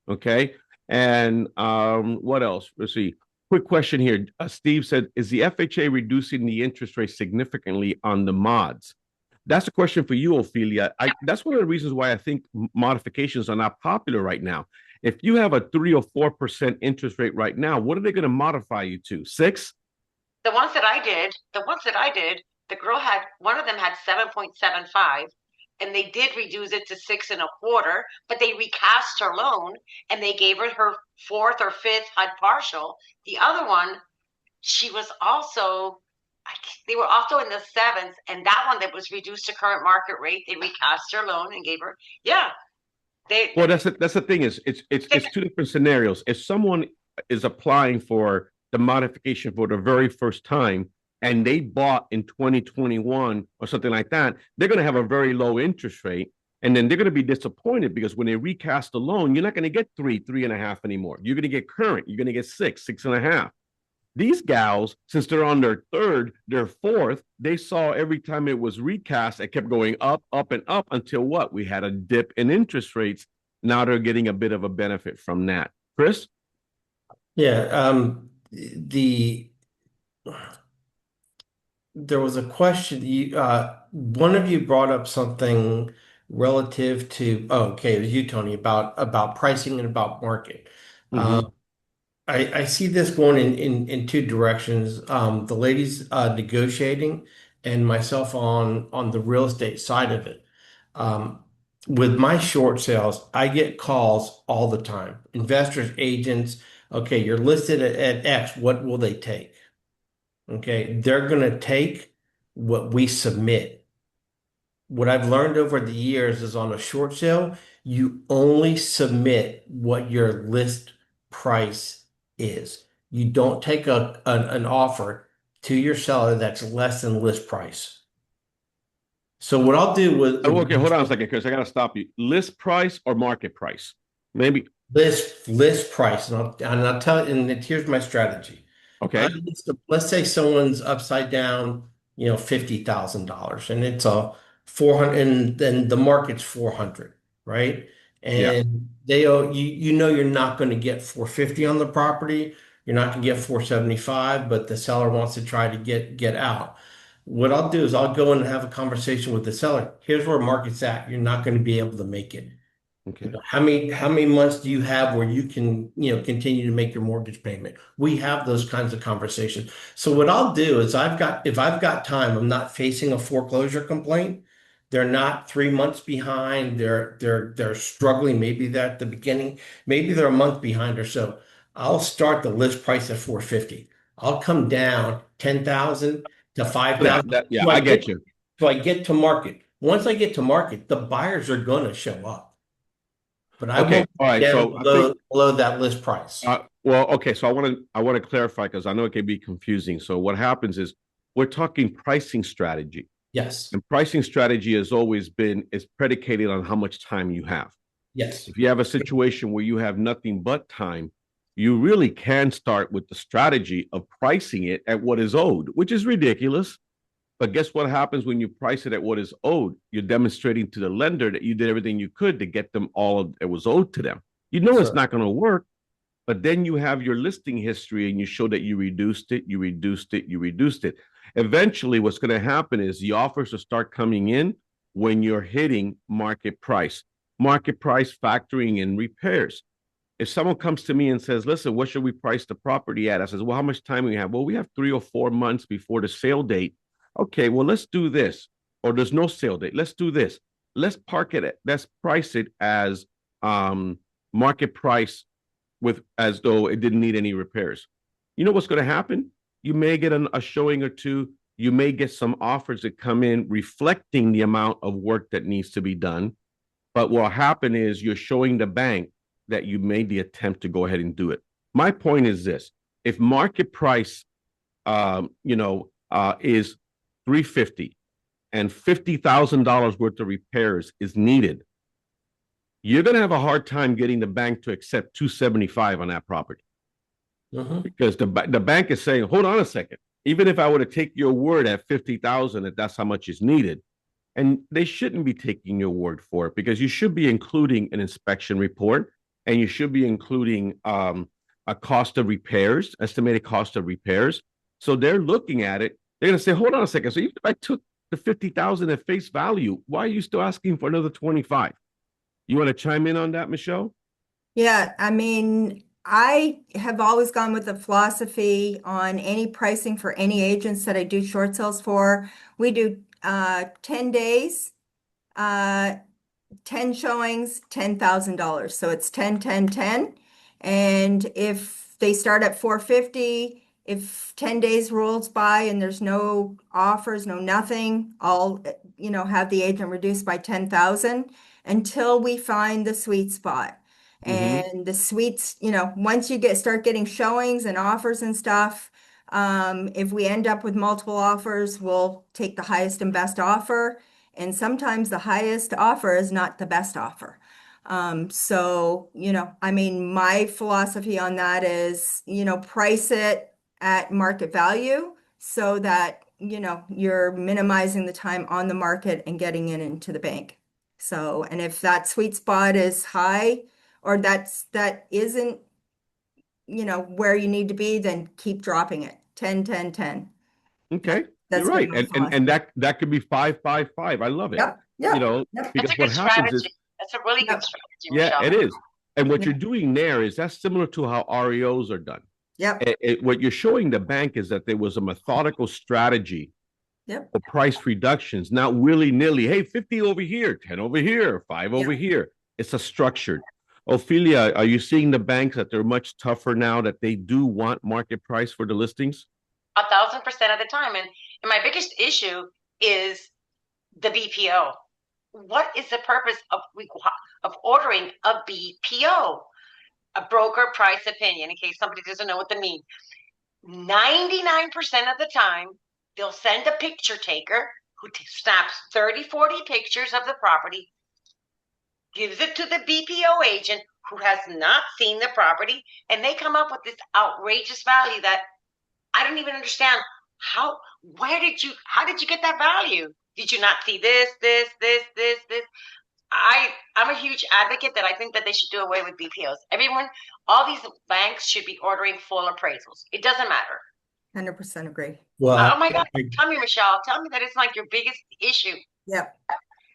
Okay. And what else? Let's see. Quick question here. Steve said, is the FHA reducing the interest rate significantly on the mods? That's a question for you, Ophelia. That's one of the reasons why I think modifications are not popular right now. If you have a 3 or 4% interest rate right now, what are they going to modify you to? 6? The ones that I did, the girl had one of them had 7.75, and they did reduce it to 6.25, but they recast her loan and they gave her fourth or fifth HUD partial. The other one, she was also they were also in the sevens, and that one that was reduced to current market rate, they recast her loan and gave her, yeah. They, Well, that's the thing is it's two different scenarios. If someone is applying for the modification for the very first time and they bought in 2021 or something like that, they're going to have a very low interest rate. And then they're going to be disappointed because when they recast the loan, you're not going to get 3.5 anymore. You're going to get current. You're going to get 6.5. These gals, since they're on their third, their fourth, they saw every time it was recast, it kept going up, and up until what? We had a dip in interest rates. Now they're getting a bit of a benefit from that. Chris? Yeah, the there was a question one of you brought up something relative to, oh, okay, it was you, Tony, about pricing and about market. Mm-hmm. I see this going in two directions. The ladies negotiating and myself on the real estate side of it. Um, with my short sales, I get calls all the time. Investors, agents, okay, you're listed at X, what will they take? Okay, they're going to take what we submit. What I've learned over the years is on a short sale, you only submit what your list price is. You don't take an offer to your seller that's less than list price. So what I'll do with Oh, okay, hold on a second, Chris. I got to stop you. List price or market price? Maybe. list price, and I'll tell you, and here's my strategy. Okay. Let's say someone's upside down, $50,000, and it's a 400, and then the market's 400, right? Yeah. And they owe you, you're not going to get 450 on the property. You're not going to get 475, but the seller wants to try to get out. What I'll do is I'll go in and have a conversation with the seller. Here's where market's at. You're not going to be able to make it. Okay. How many months do you have where you can, continue to make your mortgage payment? We have those kinds of conversations. So what I'll do is if I've got time, I'm not facing a foreclosure complaint. They're not 3 months behind. They're struggling. Maybe they're at the beginning. Maybe they're a month behind or so. I'll start the list price at 450. I'll come down 10,000 to Yeah, 5,000. yeah, I get you. So I get to market. Once I get to market, the buyers are going to show up. But I Okay. won't All right. get So I think below that list price. well, okay. So I want to clarify because I know it can be confusing. So what happens is we're talking pricing strategy. Yes. And pricing strategy has always been is predicated on how much time you have. Yes. If you have a situation where you have nothing but time, you really can start with the strategy of pricing it at what is owed, which is ridiculous. But guess what happens when you price it at what is owed? You're demonstrating to the lender that you did everything you could to get them all that was owed to them. You know it's Sure. not going to work, but then you have your listing history and you show that you reduced it, you reduced it, you reduced it. Eventually, what's going to happen is the offers will start coming in when you're hitting market price factoring in repairs. If someone comes to me and says, listen, what should we price the property at? I says, well, how much time do we have? Well, we have 3 or 4 months before the sale date. Okay, well, let's do this. Or there's no sale date. Let's do this. Let's price it as market price with as though it didn't need any repairs. You know what's going to happen? You may get a showing or two. You may get some offers that come in reflecting the amount of work that needs to be done. But what will happen is you're showing the bank that you made the attempt to go ahead and do it. My point is this: if market price, is 350 and $50,000 worth of repairs is needed, you're going to have a hard time getting the bank to accept 275 on that property. Mm-hmm. Because the bank is saying, hold on a second, even if I were to take your word at 50,000, that that's how much is needed. And they shouldn't be taking your word for it because you should be including an inspection report and you should be including a cost of repairs, estimated cost of repairs. So they're looking at it. They're going to say, hold on a second. So even if I took the 50,000 at face value, why are you still asking for another 25? You want to chime in on that, Michelle? Yeah, I mean, I have always gone with the philosophy on any pricing for any agents that I do short sales for. We do 10 days, 10 showings, $10,000. So it's 10, 10, 10. And if they start at 450, if 10 days rolls by and there's no offers, no nothing, I'll, have the agent reduced by 10,000. until we find the sweet spot. Mm-hmm. And the sweets, once you start getting showings and offers and stuff, if we end up with multiple offers, we'll take the highest and best offer. And sometimes the highest offer is not the best offer. So, I mean, my philosophy on that is, price it at market value so that, you're minimizing the time on the market and getting it into the bank. So, and if that sweet spot is high or that isn't, where you need to be, then keep dropping it. 10, 10, 10. Okay, you're That's been right, my and philosophy. that could be 5 5 5. I love it. Yep, yep, yep, That's Because a what good happens is, strategy. That's a really good yep, strategy, yeah, Michelle. it is. And what you're yep, doing there is that's similar to how REOs are done. yep, What you're showing the bank is that there was a methodical strategy yep, for price reductions, not willy-nilly. Hey, 50 over here, 10 over here, 5 over yep. here. It's a structured. Ophelia, are you seeing the banks that they're much tougher now, that they do want market price for the listings? 1,000% of the time. And my biggest issue is the BPO. What is the purpose of ordering a BPO? A broker price opinion, in case somebody doesn't know what that means. 99% of the time, they'll send a picture taker who snaps 30, 40 pictures of the property, gives it to the BPO agent who has not seen the property, and they come up with this outrageous value that I don't even understand. How did you get that value? Did you not see this? I'm a huge advocate that I think that they should do away with BPOs. All these banks should be ordering full appraisals. It doesn't matter. 100% agree. Oh Well, my God. Tell me, Michelle, tell me that it's like your biggest issue. Yep,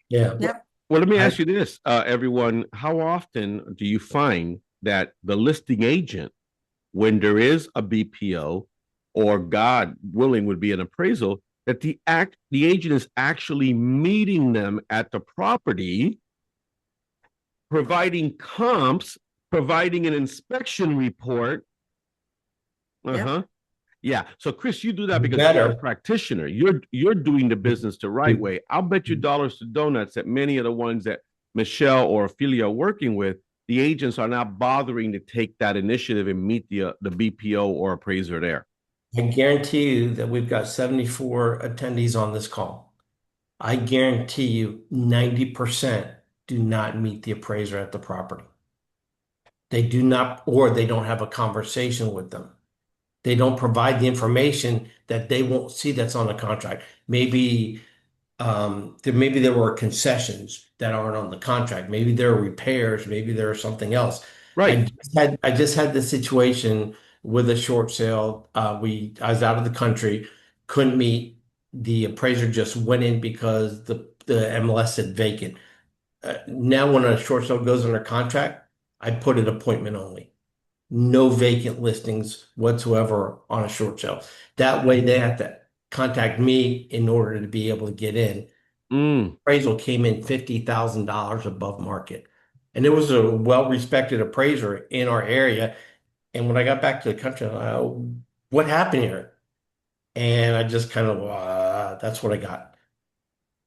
yeah. yep. Well, let me I, ask you this, everyone. How often do you find that the listing agent, when there is a BPO, or God willing would be an appraisal, that the agent is actually meeting them at the property, providing comps, providing an inspection report? Yep. Uh-huh. Yeah. So Chris, you do that you because you're a better. practitioner. You're doing the business the right way. I'll bet you dollars to donuts that many of the ones that Michelle or Ophelia are working with, the agents are not bothering to take that initiative and meet the BPO or appraiser there. I guarantee you that we've got 74 attendees on this call. I guarantee you 90% do not meet the appraiser at the property. They do not, or they don't have a conversation with them. They don't provide the information that they won't see that's on the contract. Maybe there were concessions that aren't on the contract. Maybe there are repairs. Maybe there are something else. Right. I just had this situation with a short sale. I was out of the country, couldn't meet. The appraiser just went in because the MLS said vacant. Now, when a short sale goes under contract, I put it appointment only. No vacant listings whatsoever on a short sale. That way, they have to contact me in order to be able to get in. Mm. Appraisal came in $50,000 above market. And it was a well-respected appraiser in our area. And when I got back to the country, what happened here? And I just kind of, that's what I got.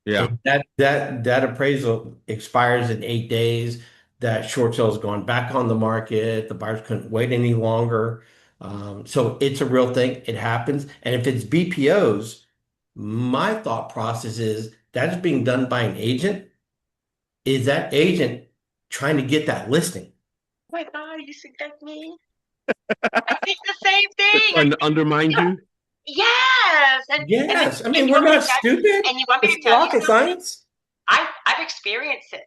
Yeah. And that appraisal expires in 8 days. That short sale has gone back on the market. The buyers couldn't wait any longer. So it's a real thing. It happens. And if it's BPOs, my thought process is that's being done by an agent. Is that agent trying to get that listing? Oh my God, you think that's me? I think the same They're thing. trying to undermine you. Yes. Yes. I And mean, you we're want me to not tell stupid. and you want me It's to tell you rocket something? science. I've experienced it.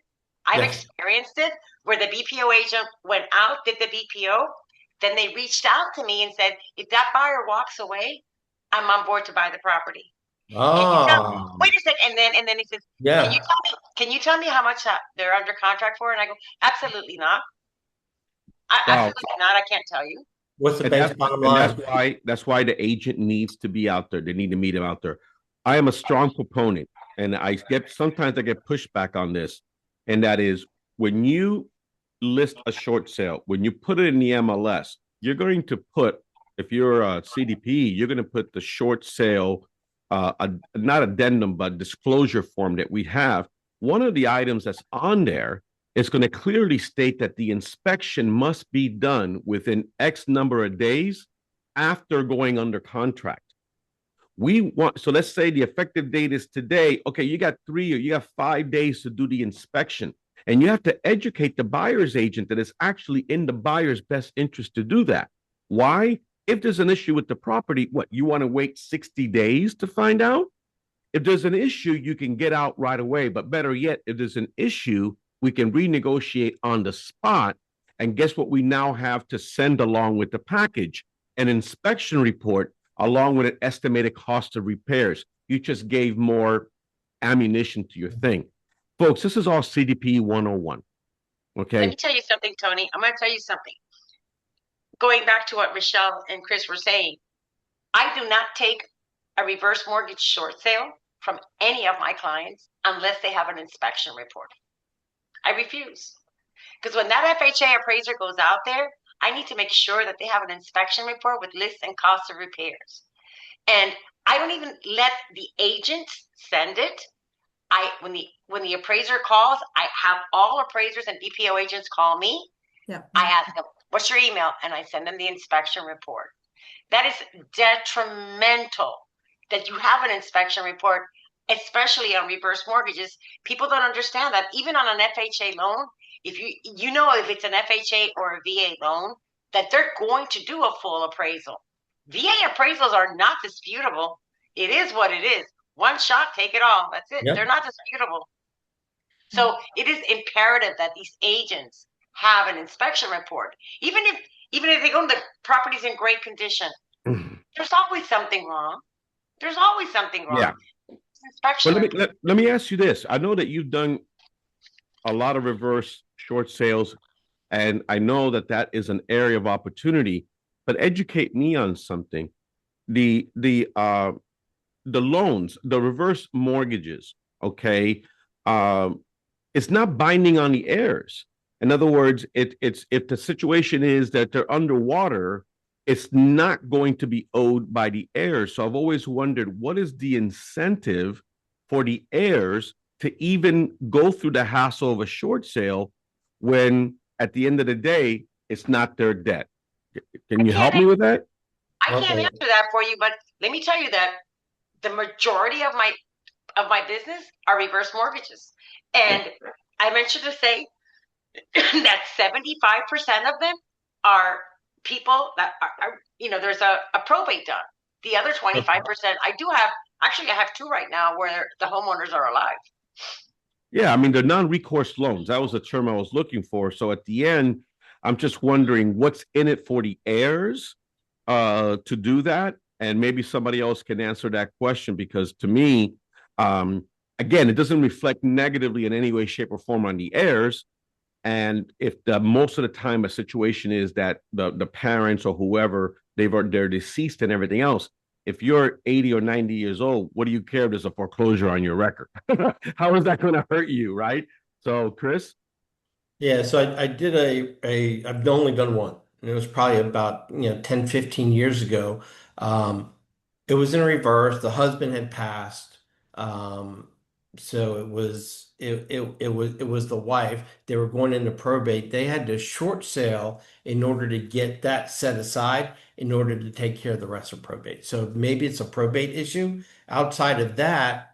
I've Yes. experienced it where the BPO agent went out, did the BPO, then they reached out to me and said, if that buyer walks away, I'm on board to buy the property. Can you tell Oh, wait a second, and then he says, yeah. can you tell me how much they're under contract for? And I go, absolutely not. Wow. Absolutely not. I can't tell you. What's the And bank's that's bottom and that's line? why that's why the agent needs to be out there. They need to meet him out there. I am a strong proponent, and sometimes I get pushback on this, and that is when you list a short sale, when you put it in the MLS, you're going to put, if you're a CDPE, you're going to put the short sale, not addendum, but disclosure form that we have. one of the items that's on there is going to clearly state that the inspection must be done within X number of days after going under contract. So let's say the effective date is today. Okay, you got 3 or you got 5 days to do the inspection. And you have to educate the buyer's agent that it's actually in the buyer's best interest to do that. Why? If there's an issue with the property, what, you want to wait 60 days to find out? If there's an issue, you can get out right away. But better yet, if there's an issue, we can renegotiate on the spot. And guess what we now have to send along with the package? An inspection report along with an estimated cost of repairs. You just gave more ammunition to your thing. Folks, this is all CDPE 101. Okay. Let me tell you something, Tony. I'm going to tell you something. Going back to what Michelle and Chris were saying, I do not take a reverse mortgage short sale from any of my clients unless they have an inspection report. I refuse. Because when that FHA appraiser goes out there, I need to make sure that they have an inspection report with lists and costs of repairs. And I don't even let the agents send it. When the appraiser calls, I have all appraisers and BPO agents call me. Yeah. I ask them, what's your email? And I send them the inspection report. That is detrimental that you have an inspection report, especially on reverse mortgages. People don't understand that even on an FHA loan, if if it's an FHA or a VA loan, that they're going to do a full appraisal. VA appraisals are not disputable. It is what it is. One shot, take it all. That's it. Yep. They're not disputable. So it is imperative that these agents have an inspection report. Even if they go to the property's in great condition, there's always something wrong. There's always something wrong. Yeah. Inspection. But let me ask you this. I know that you've done a lot of reverse short sales, and I know that is an area of opportunity, but educate me on something. The loans, the reverse mortgages, okay, it's not binding on the heirs. In other words, it's if the situation is that they're underwater, it's not going to be owed by the heirs. So I've always wondered, what is the incentive for the heirs to even go through the hassle of a short sale when at the end of the day, it's not their debt? Can you help me with that? I can't answer that for you, but let me tell you that the majority of my business are reverse mortgages. And I mentioned to say that 75% of them are people that are there's a probate done. The other 25%, I have 2 right now where the homeowners are alive. Yeah, I mean, they're non-recourse loans. That was the term I was looking for. So at the end, I'm just wondering what's in it for the heirs to do that. And maybe somebody else can answer that question, because to me, again, it doesn't reflect negatively in any way, shape, or form on the heirs. And if most of the time a situation is that the parents or whoever, they're deceased and everything else, if you're 80 or 90 years old, what do you care if there's a foreclosure on your record? How is that going to hurt you, right? So, Chris? Yeah, so I did I've only done one, and it was probably about 10, 15 years ago. It was in reverse. The husband had passed. So it was the wife. They were going into probate. They had to short sale in order to get that set aside in order to take care of the rest of probate. So maybe it's a probate issue. Outside of that,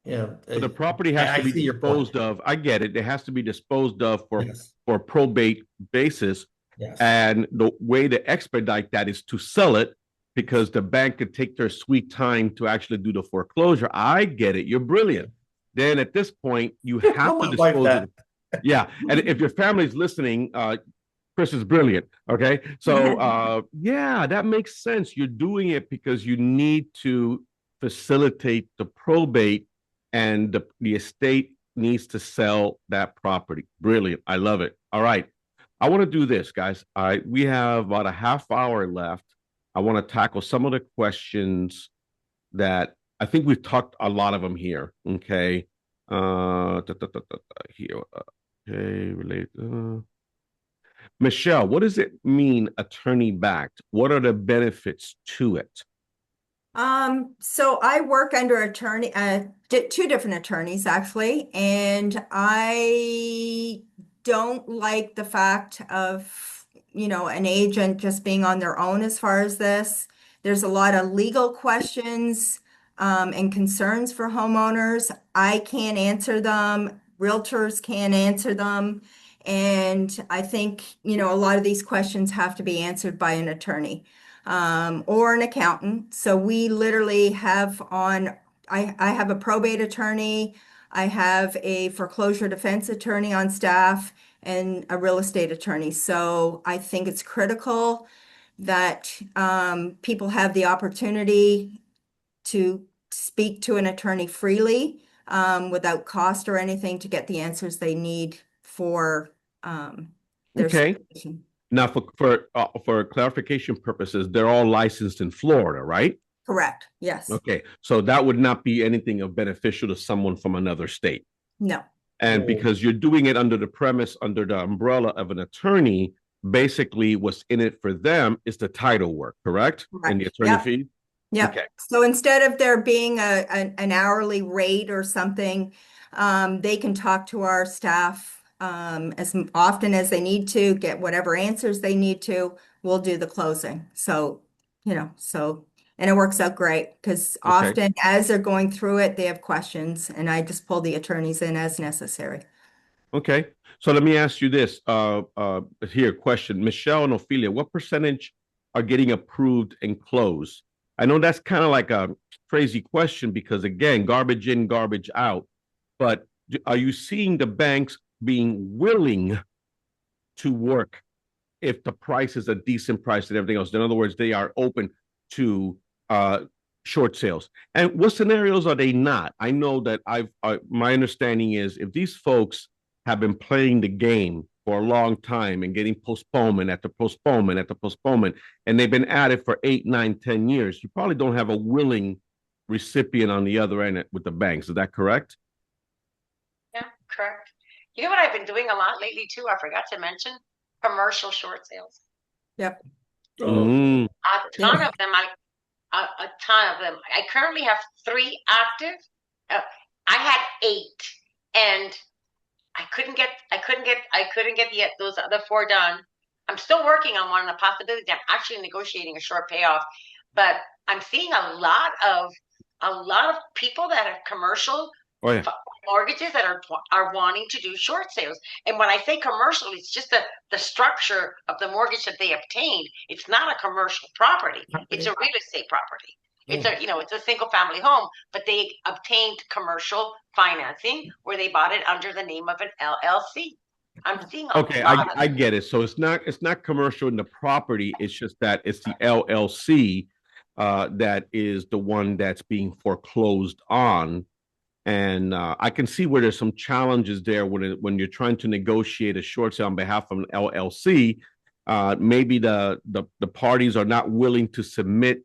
But the property has to be disposed of. I get it. It has to be disposed of for probate basis. Yes. And the way to expedite that is to sell it, because the bank could take their sweet time to actually do the foreclosure. I get it. You're brilliant. Then at this point, you have to dispose of it. Yeah. And if your family's listening, Chris is brilliant. Okay. So yeah, that makes sense. You're doing it because you need to facilitate the probate, and the estate needs to sell that property. Brilliant. I love it. All right. I want to do this, guys. We have about a half hour left. I want to tackle some of the questions that I think we've talked a lot of them here. Okay. Here. Okay. Related. Michelle, what does it mean, attorney backed? What are the benefits to it? So I work under two different attorneys actually, and I don't like the fact of, an agent just being on their own as far as this. There's a lot of legal questions, and concerns for homeowners. I can't answer them. Realtors can't answer them. And I think, a lot of these questions have to be answered by an attorney or an accountant. So we literally have I have a probate attorney, I have a foreclosure defense attorney on staff, and a real estate attorney. So I think it's critical that people have the opportunity to speak to an attorney freely without cost or anything to get the answers they need for their Okay. situation. Now, for clarification purposes, they're all licensed in Florida, right? Correct. Yes. Okay, so that would not be anything of beneficial to someone from another state. No. And because you're doing it under the premise, under the umbrella of an attorney, basically what's in it for them is the title work, correct? And the Correct. attorney Yep. fee? Yep. Okay. So instead of there being an hourly rate or something, they can talk to our staff as often as they need to, get whatever answers they need to. We'll do the closing. So, and it works out great because Okay. often as they're going through it, they have questions, and I just pull the attorneys in as necessary. Okay. So let me ask you this. Here, question. Michelle and Ophelia, what percentage are getting approved and closed? I know that's kind of like a crazy question because again, garbage in, garbage out. But are you seeing the banks being willing to work if the price is a decent price and everything else? In other words, they are open to short sales. And what scenarios are they not? I know that my understanding is if these folks have been playing the game for a long time and getting postponement after postponement after postponement, and they've been at it for 8, 9, 10 years, you probably don't have a willing recipient on the other end with the banks. Is that correct? Yeah, correct. You know what I've been doing a lot lately too? I forgot to mention commercial short sales. Yep. Mm, A ton of them. A ton of them. I currently have 3 active. Uh, I had 8, and I couldn't get those other 4 done. I'm still working on one of the possibilities. I'm actually negotiating a short payoff, but I'm seeing a lot of people that have commercial oh yeah. mortgages that are wanting to do short sales. And when I say commercial, it's just the structure of the mortgage that they obtained. It's not a commercial property. It's a real estate property. It's a single family home, but they obtained commercial financing where they bought it under the name of an LLC. I'm seeing a Okay, lot of I get it. So it's not commercial in the property. It's just that it's the LLC that is the one that's being foreclosed on. And I can see where there's some challenges there when you're trying to negotiate a short sale on behalf of an LLC. Maybe the parties are not willing to submit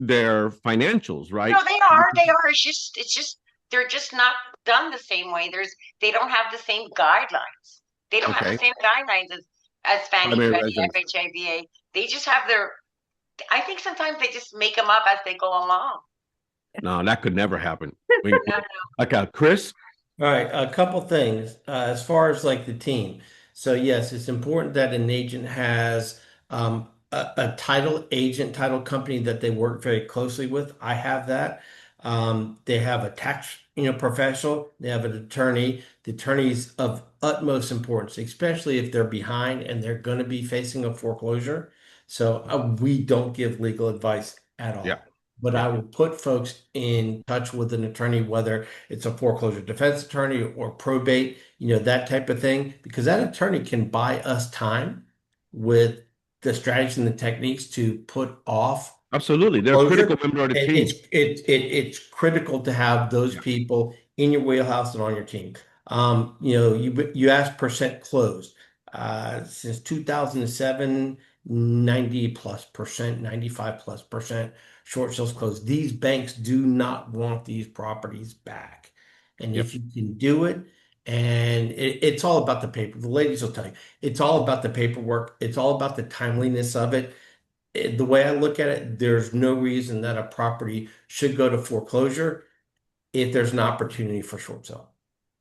their financials, right? No, they are. It's just they're just not done the same way. They don't have the same guidelines. They don't have the Okay. same guidelines as Fannie, Primary Freddie, residence. FHA, They just have their. I think sometimes they just make them up as they go along. No, that could never happen. We, No, okay, Chris. All right, a couple things as far as like the team. So yes, it's important that an agent has a title agent, title company that they work very closely with. I have that. They have a tax, professional. They have an attorney. The attorney's of utmost importance, especially if they're behind and they're going to be facing a foreclosure. So we don't give legal advice at Yeah. all. But I will put folks in touch with an attorney, whether it's a foreclosure defense attorney or probate, that type of thing, because that attorney can buy us time with the strategies and the techniques to put off Absolutely. They're a critical closure. member of the And team. it's critical to have those Yeah. people in your wheelhouse and on your team. You asked percent closed. Since 2007, 90 plus percent, 95 plus percent short sales closed. These banks do not want these properties back. And Yep. if you can do it, and it's all about the paper. The ladies will tell you, it's all about the paperwork. It's all about the timeliness of it. The way I look at it, there's no reason that a property should go to foreclosure if there's an opportunity for short sale.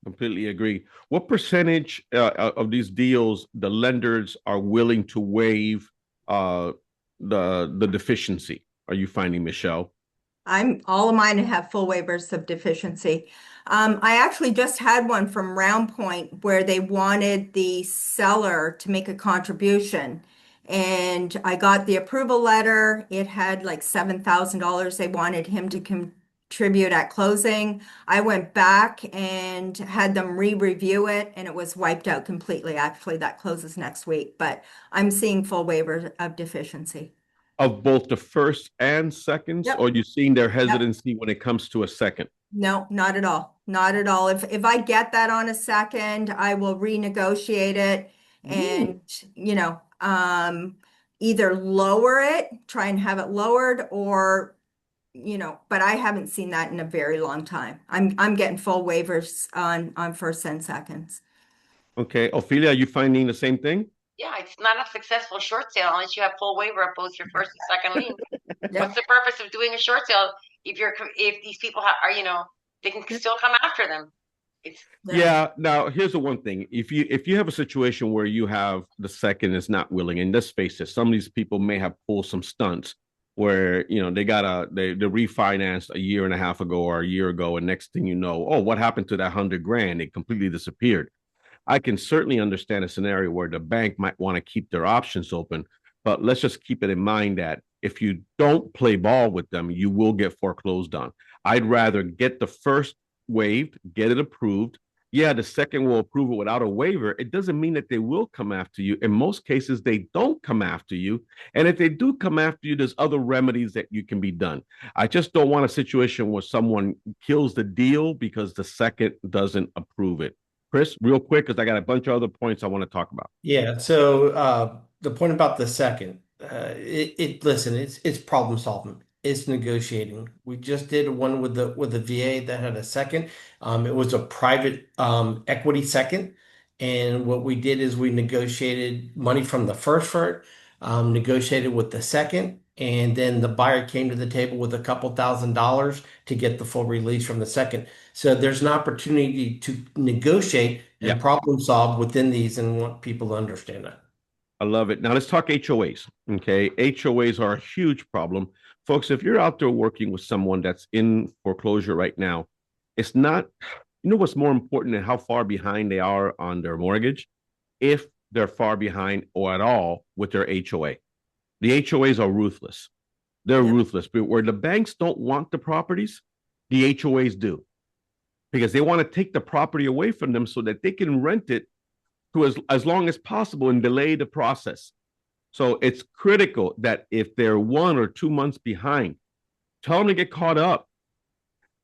Completely agree. What percentage of these deals the lenders are willing to waive uh, the deficiency? Are you finding, Michelle? All of mine have full waivers of deficiency. I actually just had one from Round Point where they wanted the seller to make a contribution. And I got the approval letter. It had like $7,000 they wanted him to contribute at closing. I went back and had them re-review it, and it was wiped out completely. Actually, that closes next week, but I'm seeing full waiver of deficiency. Of both the first and seconds, Yep. or you seeing their Yep. hesitancy when it comes to a second? No, not at all. Not at all. If I get that on a second, I will renegotiate it Ooh. and, either lower it, try and have it lowered, or, but I haven't seen that in a very long time. I'm getting full waivers on first and seconds. Okay, Ophelia, are you finding the same thing? Yeah, it's not a successful short sale unless you have full waiver of both your first and second lien. What's Yep. the purpose of doing a short sale if these people are, they can still come after them? It's Yeah. Yeah. Now, here's the one thing: if you have a situation where you have the second is not willing, and let's face it, some of these people may have pulled some stunts where they refinanced a year and a half ago or a year ago, and next thing you know, oh, what happened to that 100 grand? It completely disappeared. I can certainly understand a scenario where the bank might want to keep their options open, but let's just keep it in mind that if you don't play ball with them, you will get foreclosed on. I'd rather get the first waived, get it approved. Yeah, the second will approve it without a waiver. It doesn't mean that they will come after you. In most cases, they don't come after you. And if they do come after you, there's other remedies that you can be done. I just don't want a situation where someone kills the deal because the second doesn't approve it. Chris, real quick, because I got a bunch of other points I want to talk about. Yeah. So the point about the second, listen, it's problem solving. It's negotiating. We just did one with the VA that had a second. It was a private equity second, and what we did is we negotiated money from the first for it, negotiated with the second, and then the buyer came to the table with a couple $1,000s to get the full release from the second. So there's an opportunity to negotiate Yeah, and problem solve within these and want people to understand that. I love it. Now let's talk HOAs. Okay. HOAs are a huge problem. Folks, if you're out there working with someone that's in foreclosure right now, it's not, what's more important than how far behind they are on their mortgage? If they're far behind or at all with their HOA. The HOAs are ruthless. They're Yep. ruthless. But where the banks don't want the properties, the HOAs do because they want to take the property away from them so that they can rent it to as long as possible and delay the process. So it's critical that if they're 1 or 2 months behind, tell them to get caught up.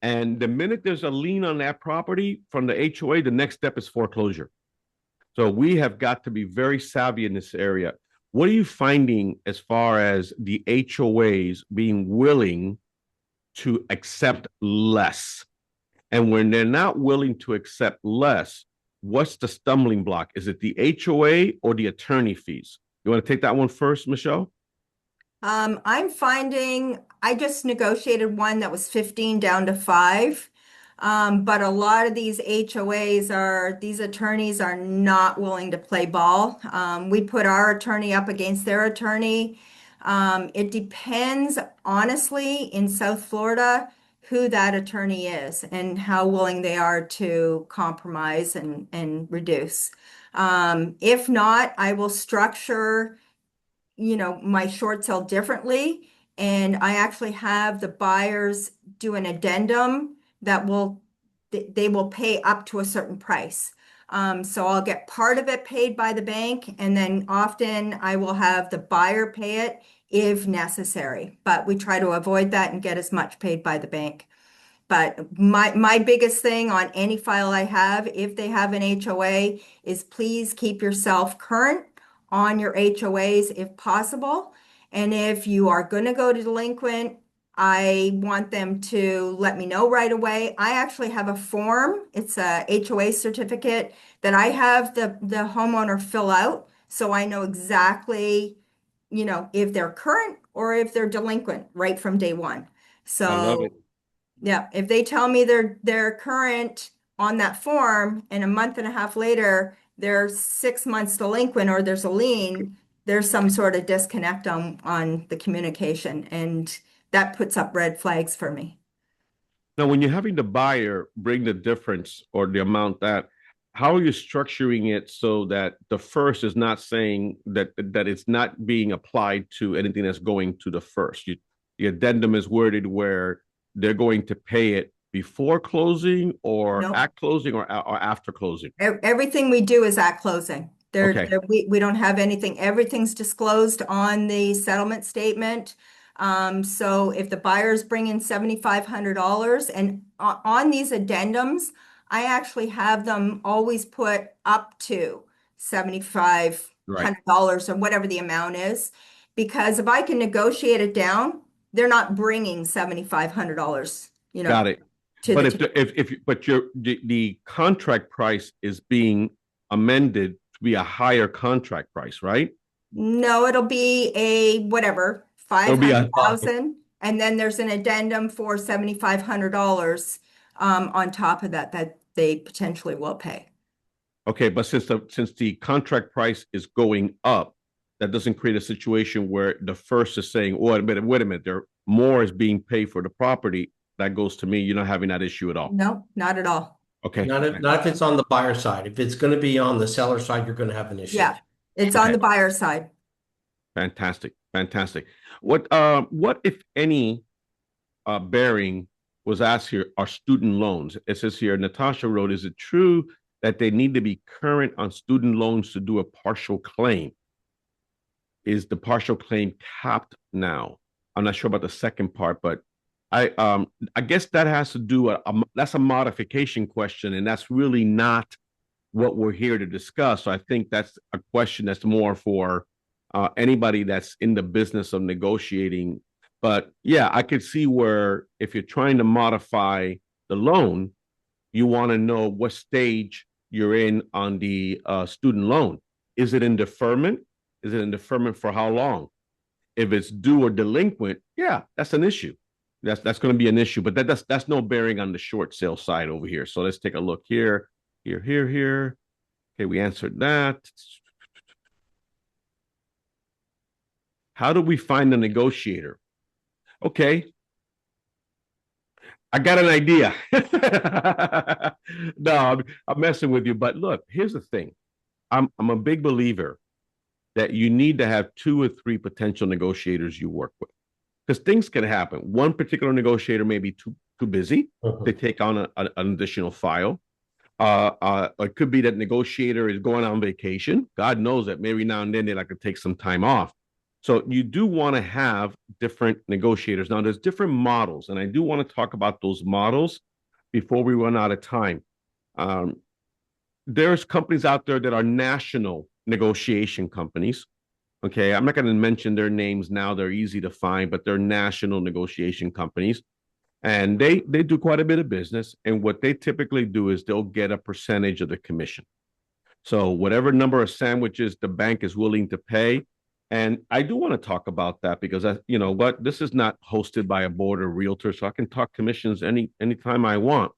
And the minute there's a lien on that property from the HOA, the next step is foreclosure. So we have got to be very savvy in this area. What are you finding as far as the HOAs being willing to accept less? And when they're not willing to accept less, what's the stumbling block? Is it the HOA or the attorney fees? You want to take that one first, Michelle? I'm finding I just negotiated one that was 15 down to 5. But a lot of these these attorneys are not willing to play ball. We put our attorney up against their attorney. It depends, honestly, in South Florida, who that attorney is and how willing they are to compromise and reduce. If not, I will structure my short sale differently. And I actually have the buyers do an addendum that they will pay up to a certain price. So I'll get part of it paid by the bank, and then often I will have the buyer pay it if necessary. But we try to avoid that and get as much paid by the bank. But my biggest thing on any file I have, if they have an HOA, is please keep yourself current on your HOAs if possible. And if you are going to go to delinquent, I want them to let me know right away. I actually have a form. It's a HOA certificate that I have the homeowner fill out. So I know exactly, if they're current or if they're delinquent right from day one. I love it. So yeah, if they tell me they're current on that form and a month and a half later they're 6 months delinquent or there's a lien, there's some sort of disconnect on the communication, and that puts up red flags for me. Now, when you're having the buyer bring the difference or the amount that, how are you structuring it so that the first is not saying that it's not being applied to anything that's going to the first? The addendum is worded where they're going to pay it before closing or Nope. at closing or after closing. Everything we do is at closing. Okay. We don't have anything. Everything's disclosed on the settlement statement. So if the buyers bring in $7,500 and on these addendums, I actually have them always put up to $7,500 or whatever the amount is, because if I can negotiate it down, they're not bringing $7,500, Got it. to But the the contract price is being amended to be a higher contract price, right? No, it'll be a whatever, It'll be a 500,000, and then there's an addendum for $7,500 on top of that they potentially will pay. Okay, but since the contract price is going up, that doesn't create a situation where the first is saying, "Oh, wait a minute, there more is being paid for the property." That goes to me. You're not having that issue at all. No, not at all. Okay. Not if it's on the buyer side. If it's going to be on the seller side, you're going to have an issue. Yeah, it's on Okay. the buyer side. Fantastic. Fantastic. What if any bearing was asked here are student loans? It says here, Natasha wrote, is it true that they need to be current on student loans to do a partial claim? Is the partial claim capped now? I'm not sure about the second part, but I guess that has to do that's a modification question, and that's really not what we're here to discuss. So I think that's a question that's more for anybody that's in the business of negotiating. But yeah, I could see where if you're trying to modify the loan, you want to know what stage you're in on the student loan. Is it in deferment? Is it in deferment for how long? If it's due or delinquent, yeah, that's an issue. That's going to be an issue, but that's no bearing on the short sale side over here. So let's take a look here. Okay, we answered that. How do we find a negotiator? Okay, I got an idea. No, I'm messing with you. But look, here's the thing. I'm a big believer that you need to have 2 or 3 potential negotiators you work with, because things can happen. One particular negotiator may be too busy to take on an additional file. It could be that negotiator is going on vacation. God knows that maybe now and then they like to take some time off. So you do want to have different negotiators. Now, there's different models, and I do want to talk about those models before we run out of time. There's companies out there that are national negotiation companies. Okay, I'm not going to mention their names now. They're easy to find, but they're national negotiation companies. And they do quite a bit of business. And what they typically do is they'll get a percentage of the commission. So whatever number of sandwiches the bank is willing to pay. And I do want to talk about that because this is not hosted by a board of realtors, so I can talk commissions anytime I want.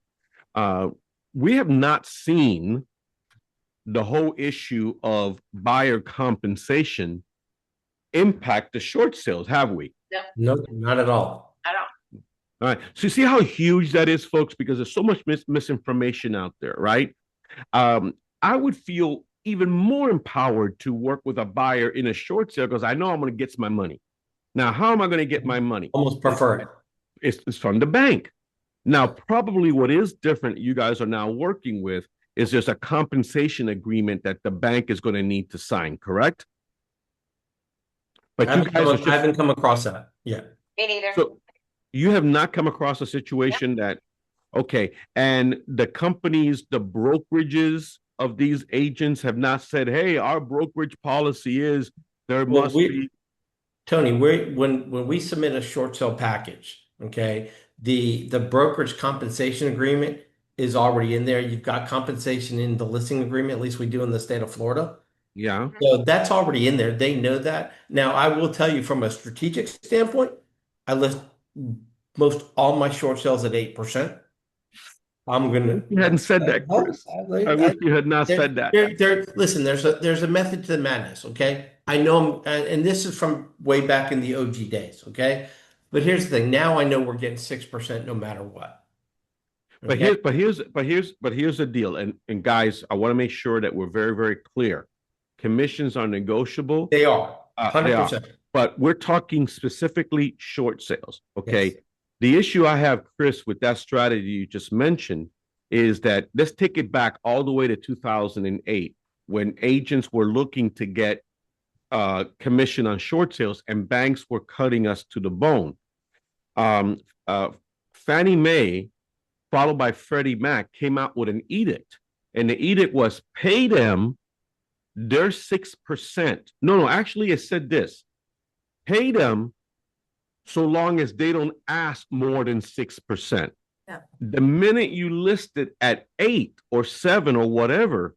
We have not seen the whole issue of buyer compensation impact the short sales, have we? No, not at all. I don't. All right. So you see how huge that is, folks, because there's so much misinformation out there, right? I would feel even more empowered to work with a buyer in a short sale because I know I'm going to get my money. Now, how am I going to get my money? Almost prefer it. It's from the bank. Now, probably what is different you guys are now working with is there's a compensation agreement that the bank is going to need to sign, correct? But I haven't come across that yet. Me neither. So you have not come across a situation that, okay, and the companies, the brokerages of these agents have not said, hey, our brokerage policy is there must be. Tony, when we submit a short sale package, okay, the brokerage compensation agreement is already in there. You've got compensation in the listing agreement, at least we do in the state of Florida. Yeah. So that's already in there. They know that. Now, I will tell you from a strategic standpoint, I list most all my short sales at 8%. I'm gonna. You hadn't said that, Chris. I wish you had not said that. Listen, there's a method to the madness. Okay, I know, and this is from way back in the OG days. Okay, but here's the thing. Now I know we're getting 6% no matter what. But Okay, here's the deal. And guys, I want to make sure that we're very, very clear. Commissions are negotiable. they are They are, 100%. but we're talking specifically short sales. Okay. Yes. The issue I have, Chris, with that strategy you just mentioned is that let's take it back all the way to 2008 when agents were looking to get commission on short sales and banks were cutting us to the bone. Um, uh, Fannie Mae, followed by Freddie Mac, came out with an edict, and the edict was pay them their 6%. No, actually, it said this: pay them so long as they don't ask more than 6%. Yeah. The minute you list it at 8 or 7 or whatever,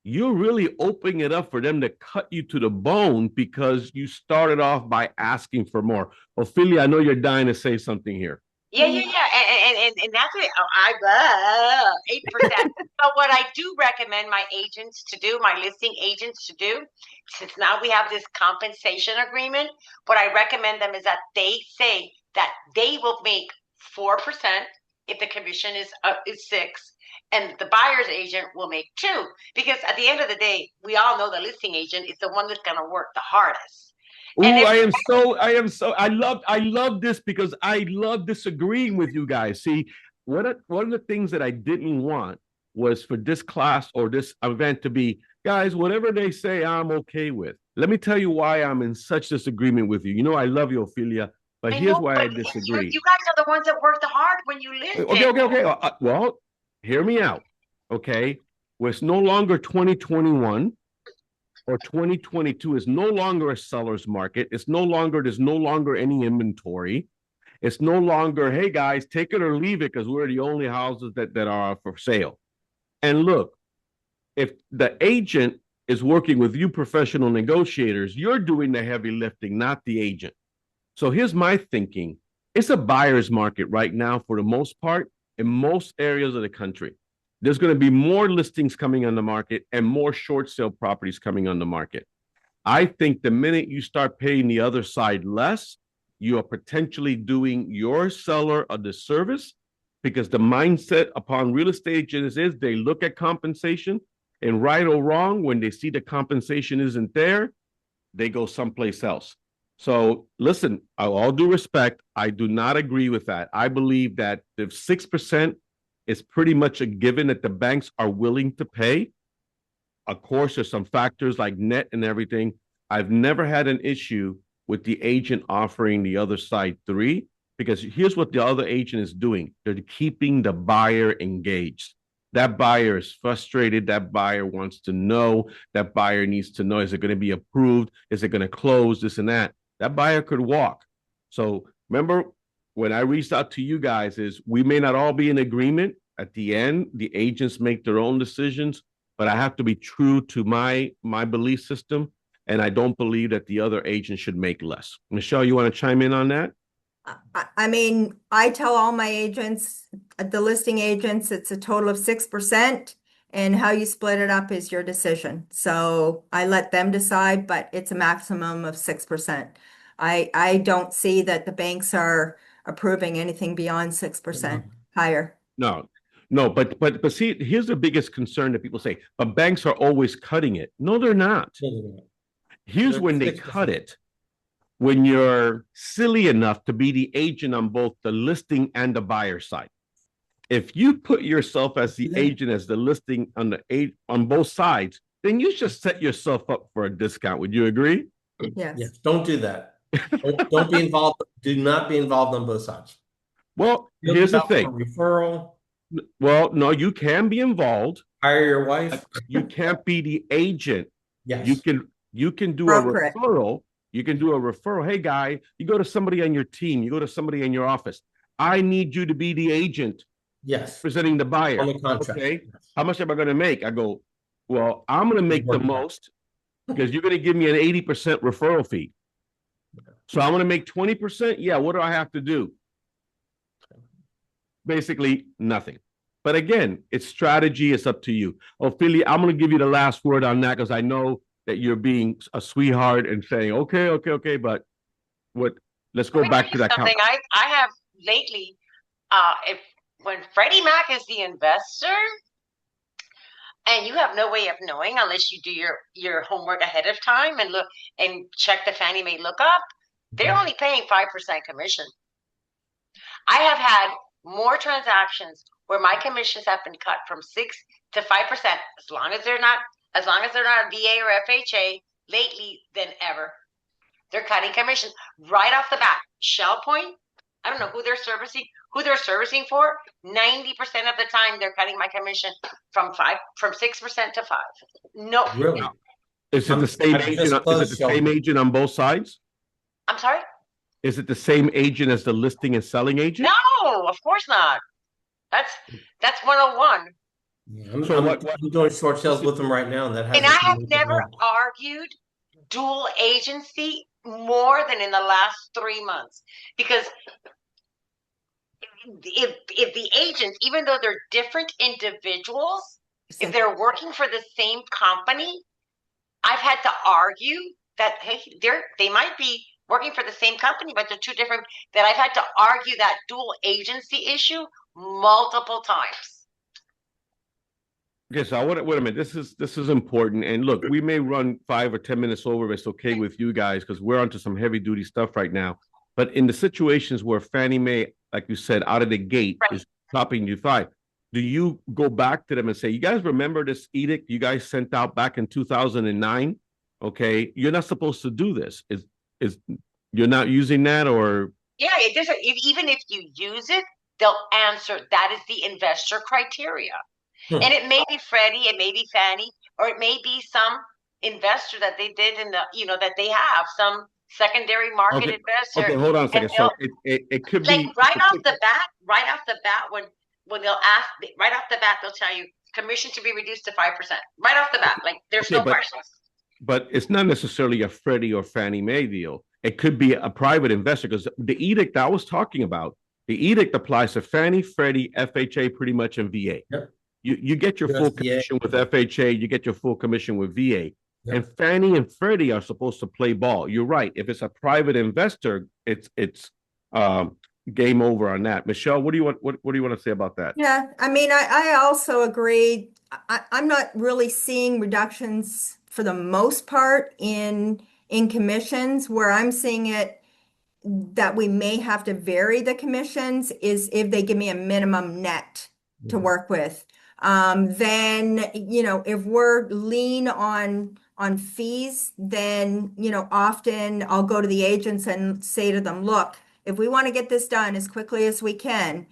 you're really opening it up for them to cut you to the bone because you started off by asking for more. Ophelia, I know you're dying to say something here. Yeah, and that's it. Oh, 8%. But what I do recommend my agents to do, my listing agents to do, since now we have this compensation agreement, what I recommend them is that they say that they will make 4% if the commission is 6, and the buyer's agent will make 2. Because at the end of the day, we all know the listing agent is the one that's going to work the hardest. Ooh, And if I love this because I love disagreeing with you guys. See, one of the things that I didn't want was for this class or this event to be, guys, whatever they say, I'm okay with. Let me tell you why I'm in such disagreement with you. You know, I love you, Ophelia, but I here's know, why but I disagree. you guys are the ones that work the hard when you list Okay. Well, hear me out. Okay. Well, it's no longer 2021 or 2022 is no longer a seller's market. There's no longer any inventory. It's no longer, hey guys, take it or leave it because we're the only houses that are for sale. And look, if the agent is working with you professional negotiators, you're doing the heavy lifting, not the agent. So here's my thinking. It's a buyer's market right now for the most part in most areas of the country. There's going to be more listings coming on the market and more short sale properties coming on the market. I think the minute you start paying the other side less, you are potentially doing your seller a disservice because the mindset upon real estate agents is they look at compensation and right or wrong, when they see the compensation isn't there, they go someplace else. So listen, all due respect, I do not agree with that. I believe that if 6% is pretty much a given that the banks are willing to pay. Of course, there's some factors like net and everything. I've never had an issue with the agent offering the other side 3 because here's what the other agent is doing. They're keeping the buyer engaged. That buyer is frustrated. That buyer wants to know. That buyer needs to know, is it going to be approved? Is it going to close? This and that. That buyer could walk. So remember, when I reached out to you guys is we may not all be in agreement. At the end, the agents make their own decisions, but I have to be true to my belief system. And I don't believe that the other agent should make less. Michelle, you want to chime in on that? I mean, I tell all my agents, the listing agents, it's a total of 6%, and how you split it up is your decision. So I let them decide, but it's a maximum of 6%. I don't see that the banks are approving anything beyond 6% higher. No, but see, here's the biggest concern that people say, but banks are always cutting it. No, they're not. Here's when they cut it. When you're silly enough to be the agent on both the listing and the buyer side. If you put yourself as the agent, as the listing on both sides, then you just set yourself up for a discount. Would you agree? Yes. Don't do that. Don't be involved. Do not be involved on both sides. Well, here's the thing. Referral. Well, no, you can be involved. Hire your wife. You can't be the agent. Yes. You can do Broker a referral. You can do a referral. Hey, guy, you go to somebody on your team. You go to somebody in your office. I need you to be the agent. Yes. Presenting the buyer. On the contract. Okay. How much am I going to make? I go, well, I'm going to make the most. because you're going to give me an 80% referral fee. So I'm going to make 20%. Yeah. What do I have to do? Basically nothing. But again, it's strategy. It's up to you. Ophelia, I'm going to give you the last word on that because I know that you're being a sweetheart and saying, okay. But let's go back to that. Something I have lately, if when Freddie Mac is the investor, and you have no way of knowing unless you do your homework ahead of time and look and check the Fannie Mae lookup, they're only paying 5% commission. I have had more transactions where my commissions have been cut from 6 to 5%, as long as they're not VA or FHA lately than ever. They're cutting commissions right off the bat. Shell Point, I don't know who they're servicing for. 90% of the time they're cutting my commission from 6% to 5%. No, Really? Is it the same agent? Is it the same agent on both sides? I'm sorry? Is it the same agent as the listing and selling agent? No, of course not. That's 101. Yeah, I'm doing short sales with them right now. And I have never argued dual agency more than in the last 3 months, because if the agents, even though they're different individuals, if they're working for the same company, I've had to argue that, hey, they might be working for the same company, but they're two different. That I've had to argue that dual agency issue multiple times. Okay, so wait a minute. This is important. And look, we may run 5 or 10 minutes over. It's okay with you guys because we're onto some heavy duty stuff right now. But in the situations where Fannie Mae, like you said, out of the gate is topping you 5, do you go back to them and say, you guys remember this edict you guys sent out back in 2009? Okay, you're not supposed to do this. Is you're not using that, or? Yeah, it doesn't. Even if you use it, they'll answer that is the investor criteria. And it may be Freddie, it may be Fannie, or it may be some investor that they did in the, that they have some secondary market investor. Okay, hold on a second. So it could be like right off the bat, when they'll ask, right off the bat, they'll tell you commission to be reduced to 5%. Right off the bat, like there's no questions. But it's not necessarily a Freddie or Fannie Mae deal. It could be a private investor, because the edict I was talking about, the edict applies to Fannie, Freddie, FHA, pretty much, and VA. Yep. You get your full commission with FHA, you get your full commission with VA. Yep. And Fannie and Freddie are supposed to play ball. You're right. If it's a private investor, it's game over on that. Michelle, what do you want to say about that? Yeah, I mean, I also agree. I'm not really seeing reductions for the most part in commissions. Where I'm seeing it that we may have to vary the commissions is if they give me a minimum net to work with. Then, if we're lean on fees, then, often I'll go to the agents and say to them, look, if we want to get this done as quickly as we can,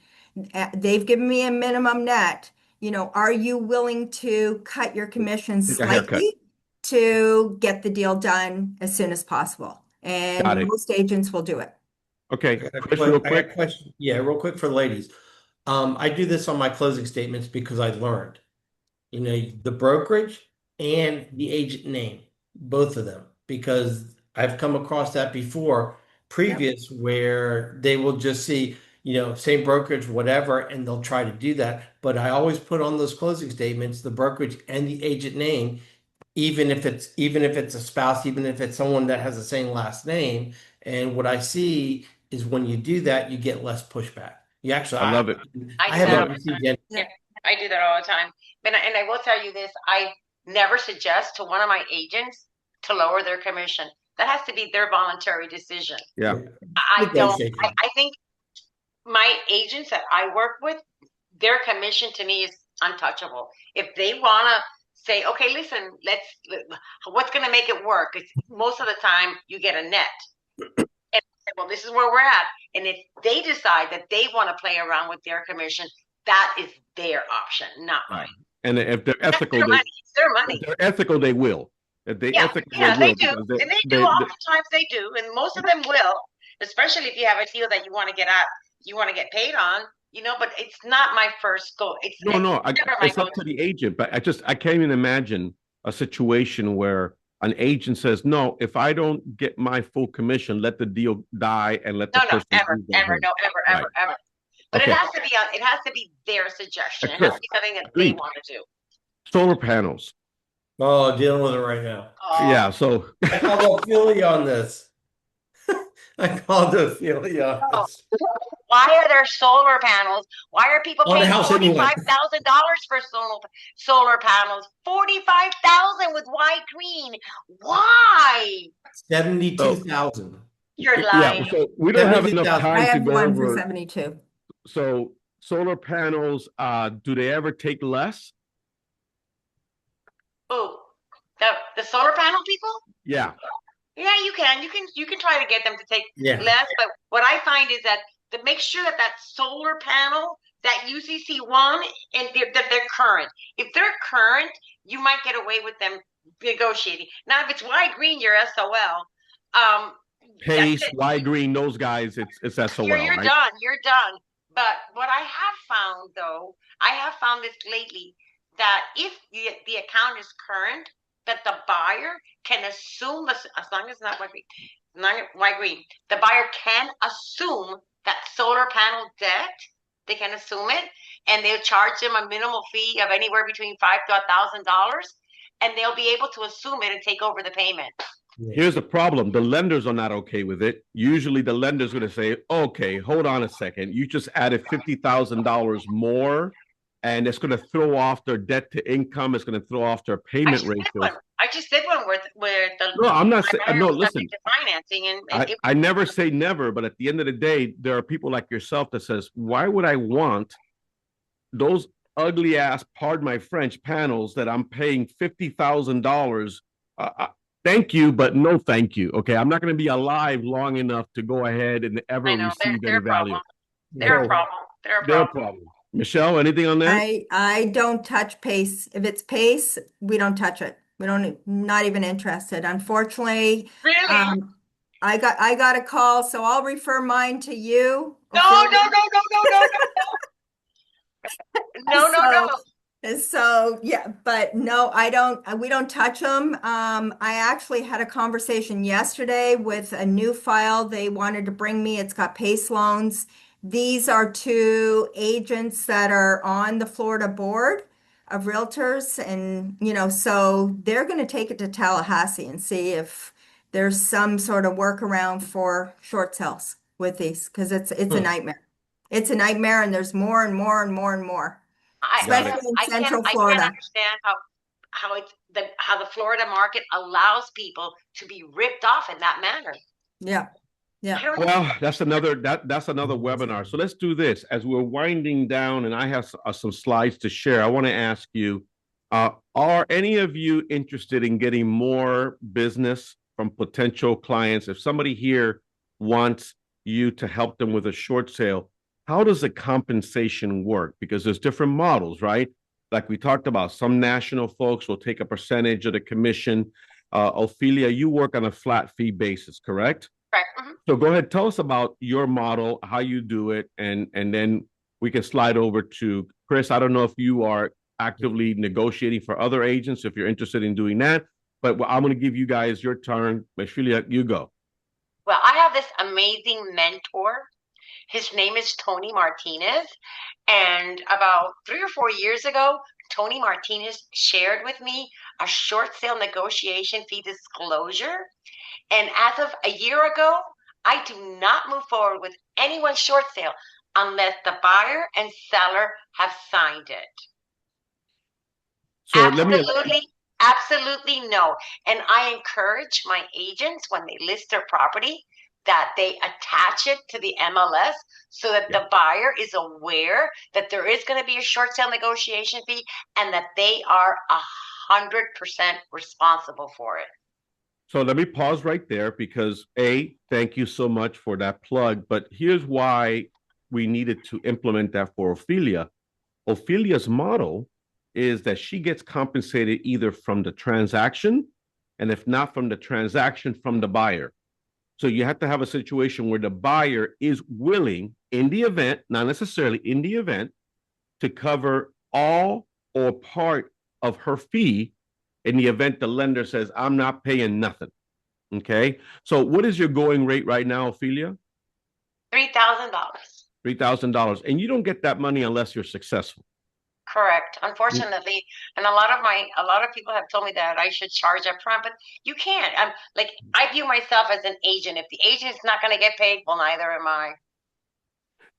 they've given me a minimum net, are you willing to cut your commissions slightly to get the deal done as soon as possible? And most agents will do it. Okay. Real quick. Yeah, real quick for the ladies. I do this on my closing statements because I learned, the brokerage and the agent name, both of them, because I've come across that before previous where they will just see, same brokerage, whatever, and they'll try to do that. But I always put on those closing statements, the brokerage and the agent name, even if it's a spouse, even if it's someone that has the same last name. And what I see is when you do that, you get less pushback. You actually, I love it. I haven't received any. Yeah, I do that all the time. And I will tell you this, I never suggest to one of my agents to lower their commission. That has to be their voluntary decision. Yeah. I think my agents that I work with, their commission to me is untouchable. If they want to say, okay, listen, what's going to make it work? It's most of the time you get a net. And well, this is where we're at. And if they decide that they want to play around with their commission, that is their option, not mine. And if they're ethical, it's their money. If they're ethical, they will. If they ethical, they do. And they do. Oftentimes they do. And most of them will, especially if you have a deal that you want to get paid on, but it's not my first goal. It's up to the agent. But I can't even imagine a situation where an agent says, no, if I don't get my full commission, let the deal die and let the No, person ever, go home. no, ever, Right. ever. But Okay. it has to be their suggestion. It has Chris, to be something that they agreed. want to do. Solar panels. Oh, dealing with it right now. Yeah, so I called Ophelia on this. I called Ophelia on Oh, this. why are there solar panels? Why are people On the paying house anyway. $45,000 for solar panels? 45,000 with white green. Why? 72,000. You're yeah, lying. so we don't have enough 72,000. I time to have go one for over. 72. So solar panels, do they ever take less? Ooh, the solar panel people? Yeah. Yeah, you can. You can try to get them to take Yeah. less, but what I find is that to make sure that that solar panel, that UCC one, and that they're current. If they're current, you might get away with them negotiating. Now, if it's white green, you're SOL. That's Pace, it. Y Green, those guys, it's SOL, You're right? done. You're done. But what I have found, though, I have found this lately, that if the account is current, that the buyer can assume, as long as it's not white green, the buyer can assume that solar panel debt. They can assume it, and they'll charge them a minimal fee of anywhere between $500 to $1,000, and they'll be able to assume it and take over the payment. Here's the problem. The lenders are not okay with it. Usually the lender's going to say, okay, hold on a second. You just added $50,000 more, and it's going to throw off their debt to income. It's going to throw off their payment ratios. I just did one where the No, I'm not saying, no, listen. financing and I never say never, but at the end of the day, there are people like yourself that says, why would I want those ugly ass, pardon my French, panels that I'm paying $50,000? Thank you, but no thank you. Okay, I'm not going to be alive long enough to go ahead and ever receive any value. They're a problem. They're a problem. Michelle, anything on that? I don't touch pace. If it's pace, we don't touch it. We don't, not even interested. Unfortunately, Really? I got a call, so I'll refer mine to you. No. So yeah, but no, we don't touch them. I actually had a conversation yesterday with a new file they wanted to bring me. It's got PACE loans. These are two agents that are on the Florida Board of Realtors, and so they're going to take it to Tallahassee and see if there's some sort of workaround for short sales with these, because it's a nightmare. It's a nightmare, and there's more and more and more and more. Especially in Central Florida. I can't understand how the Florida market allows people to be ripped off in that manner. Yeah. Well, that's another webinar. So let's do this as we're winding down, and I have some slides to share. I want to ask you, are any of you interested in getting more business from potential clients? If somebody here wants you to help them with a short sale, how does the compensation work? Because there's different models, right? Like we talked about, some national folks will take a percentage of the commission. Ophelia, you work on a flat fee basis, correct? Correct. Mm-hmm. So go ahead, tell us about your model, how you do it, and then we can slide over to Chris. I don't know if you are actively negotiating for other agents, if you're interested in doing that, but I'm going to give you guys your turn. Ophelia, you go. Well, I have this amazing mentor. His name is Tony Martinez. And about 3 or 4 years ago, Tony Martinez shared with me a short sale negotiation fee disclosure. And as of a year ago, I do not move forward with anyone's short sale unless the buyer and seller have signed it. So absolutely no. And I encourage my agents, when they list their property, that they attach it to the MLS so that the buyer is aware that there is going to be a short sale negotiation fee and that they are 100% responsible for it. So let me pause right there because thank you so much for that plug. But here's why we needed to implement that for Ophelia. Ophelia's model is that she gets compensated either from the transaction, and if not from the transaction, from the buyer. So you have to have a situation where the buyer is willing, in the event, not necessarily in the event, to cover all or part of her fee in the event the lender says, I'm not paying nothing. Okay. So what is your going rate right now, Ophelia? $3,000. $3,000. And you don't get that money unless you're successful. Correct. Unfortunately, and a lot of people have told me that I should charge up front, but you can't. I'm like, I view myself as an agent. If the agent's not going to get paid, well, neither am I.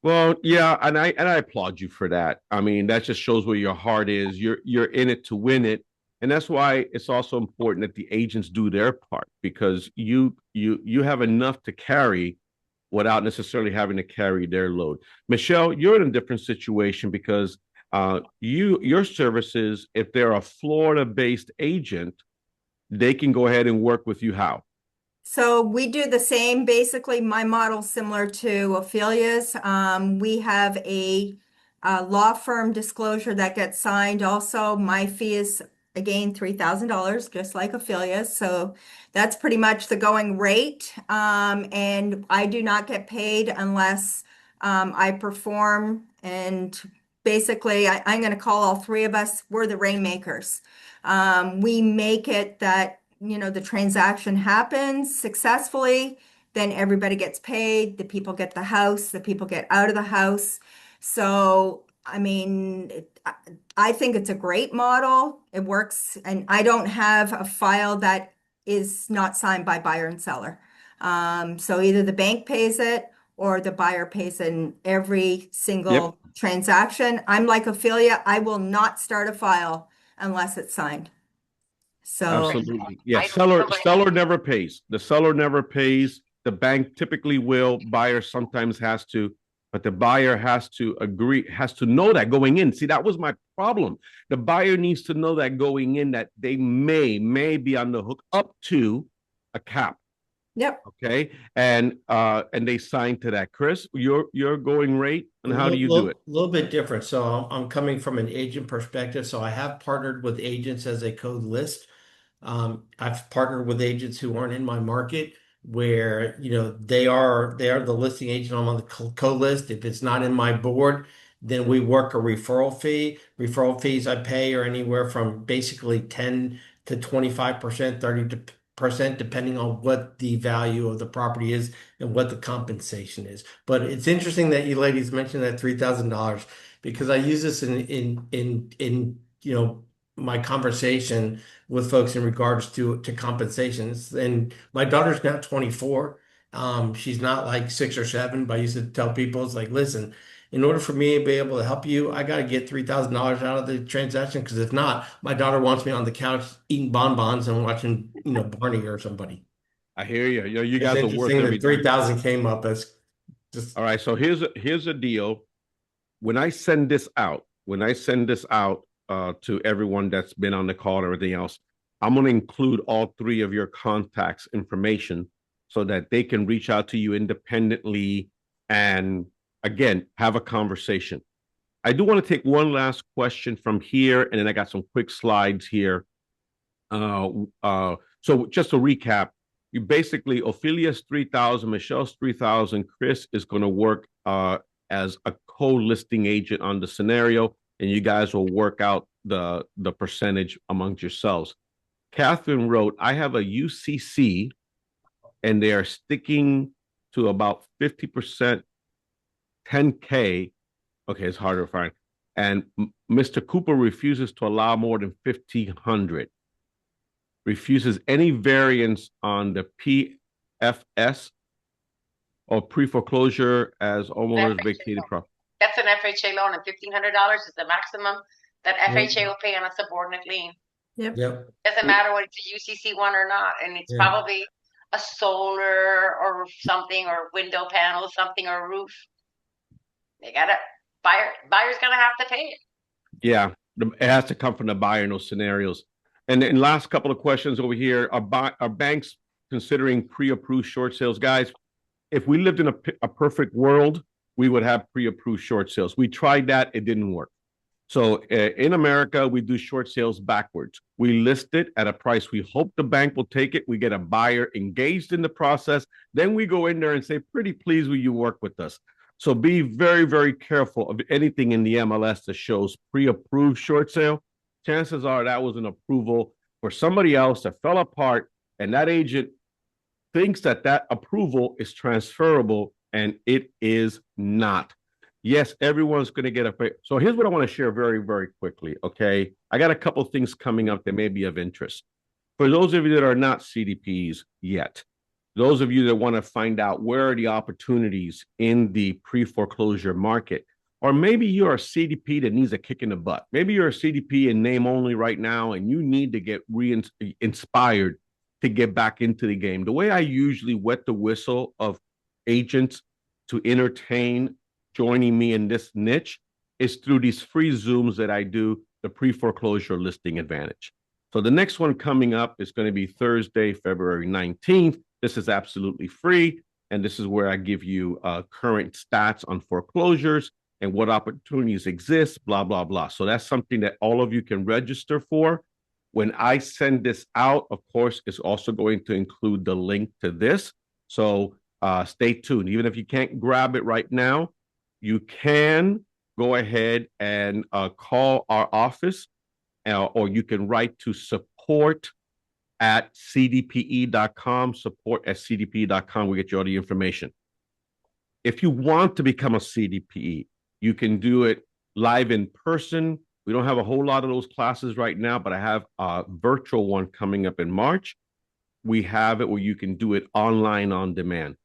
Well, yeah, and I applaud you for that. I mean, that just shows where your heart is. You're in it to win it. And that's why it's also important that the agents do their part, because you have enough to carry without necessarily having to carry their load. Michelle, you're in a different situation because your services, if they're a Florida-based agent, they can go ahead and work with you how? So we do the same. Basically, my model's similar to Ophelia's. We have a law firm disclosure that gets signed. Also, my fee is again $3,000, just like Ophelia's. So that's pretty much the going rate. And I do not get paid unless I perform. And basically, I'm going to call all three of us. We're the rainmakers. We make it that the transaction happens successfully, then everybody gets paid, the people get the house, the people get out of the house. So, I mean, I think it's a great model. It works, and I don't have a file that is not signed by buyer and seller. So either the bank pays it or the buyer pays it in every single transaction. I'm like Ophelia, I will not start a file unless it's signed. So Absolutely. Yeah. Seller never pays. The seller never pays. The bank typically will. Buyer sometimes has to, but the buyer has to agree, has to know that going in. See, that was my problem. The buyer needs to know that going in, that they may be on the hook up to a cap. Yep. Okay. And they sign to that. Chris, your going rate, and how do you do it? A little bit different. So I'm coming from an agent perspective. So I have partnered with agents as a code list. I've partnered with agents who aren't in my market where, they are the listing agent. I'm on the code list. If it's not in my board, then we work a referral fee. Referral fees I pay are anywhere from basically 10 to 25%, 30% depending on what the value of the property is and what the compensation is. But it's interesting that you ladies mentioned that $3,000 because I use this in my conversation with folks in regards to compensations. And my daughter's now 24. She's not like 6 or 7, but I used to tell people, it's like, listen, in order for me to be able to help you, I got to get $3,000 out of the transaction. Because if not, my daughter wants me on the couch eating bonbons and watching, Barney or somebody. I hear you. You It's guys will work every 3,000 came up. That's just all right. So here's a deal. When I send this out, to everyone that's been on the call and everything else, I'm going to include all three of your contacts information so that they can reach out to you independently and again have a conversation. I do want to take one last question from here, and then I got some quick slides here. So just to recap, you basically Ophelia's 3,000, Michelle's 3,000, Chris is going to work as a co-listing agent on the scenario, and you guys will work out the percentage amongst yourselves. Catherine wrote, I have a UCC and they are sticking to about 50%, 10K. Okay, it's harder to find. And Mr. Cooper refuses to allow more than 1,500. Refuses any variance on the PFS or pre-foreclosure as homeowners vacated property. That's an FHA loan, and $1,500 is the maximum that FHA will pay on a subordinate lien. Yep. Doesn't matter what it's a UCC one or not, and it's probably a solar or something, or window panel, something, or a roof. They got it. Buyer's gonna have to pay it. Yeah, it has to come from the buyer in those scenarios. And then last couple of questions over here: are banks considering pre-approved short sales, guys? If we lived in a perfect world, we would have pre-approved short sales. We tried that; it didn't work. So in America, we do short sales backwards. We list it at a price. We hope the bank will take it. We get a buyer engaged in the process. Then we go in there and say, pretty please, will you work with us? So be very, very careful of anything in the MLS that shows pre-approved short sale. Chances are that was an approval for somebody else that fell apart, and that agent thinks that that approval is transferable, and it is not. Yes, everyone's going to get a pay. So here's what I want to share very, very quickly. Okay. I got a couple things coming up that may be of interest. For those of you that are not CDPs yet, those of you that want to find out where are the opportunities in the pre-foreclosure market, or maybe you're a CDP that needs a kick in the butt. Maybe you're a CDP in name only right now, and you need to get inspired to get back into the game. The way I usually wet the whistle of agents to entertain joining me in this niche is through these free Zooms that I do, the pre-foreclosure listing advantage. So the next one coming up is going to be Thursday, February 19th. This is absolutely free. And this is where I give you current stats on foreclosures and what opportunities exist, blah, blah, blah. So that's something that all of you can register for. When I send this out, of course, it's also going to include the link to this. So stay tuned. Even if you can't grab it right now, you can go ahead and call our office, or you can write to support@cdpe.com, support@cdpe.com. We get you all the information. If you want to become a CDPE, you can do it live in person. We don't have a whole lot of those classes right now, but I have a virtual one coming up in March. We have it where you can do it online on demand.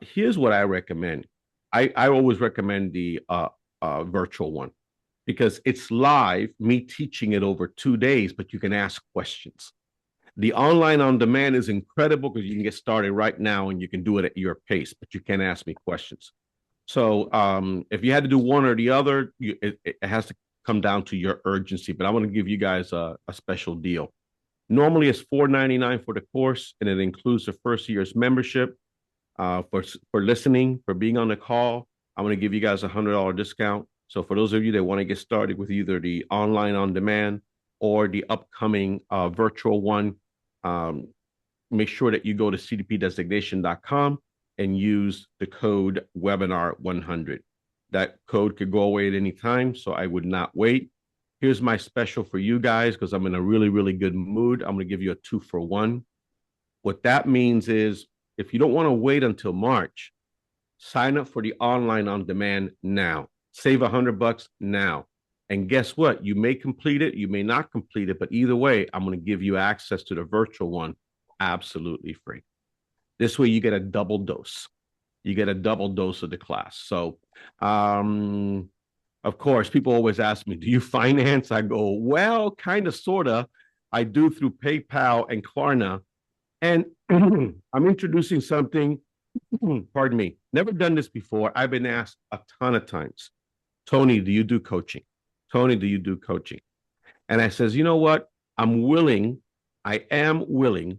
Here's what I recommend. I always recommend the virtual one because it's live, me teaching it over 2 days, but you can ask questions. The online on demand is incredible because you can get started right now and you can do it at your pace, but you can't ask me questions. So if you had to do one or the other, it has to come down to your urgency, but I want to give you guys a special deal. Normally it's $4.99 for the course, and it includes the first year's membership. For listening, for being on the call, I'm going to give you guys $100 discount. So for those of you that want to get started with either the online on demand or the upcoming virtual one, make sure that you go to cdpdesignation.com and use the code webinar100. That code could go away at any time, so I would not wait. Here's my special for you guys because I'm in a really, really good mood. I'm going to give you a 2-for-1. What that means is if you don't want to wait until March, sign up for the online on demand now. Save $100 now. And guess what? You may complete it, you may not complete it, but either way, I'm going to give you access to the virtual one absolutely free. This way you get a double dose. You get a double dose of the class. So, of course, people always ask me, do you finance? I go, well, kind of, sort of. I do through PayPal and Klarna. And I'm introducing something, pardon me, never done this before. I've been asked a ton of times, Tony, do you do coaching? Tony, do you do coaching? And I says, you know what? I am willing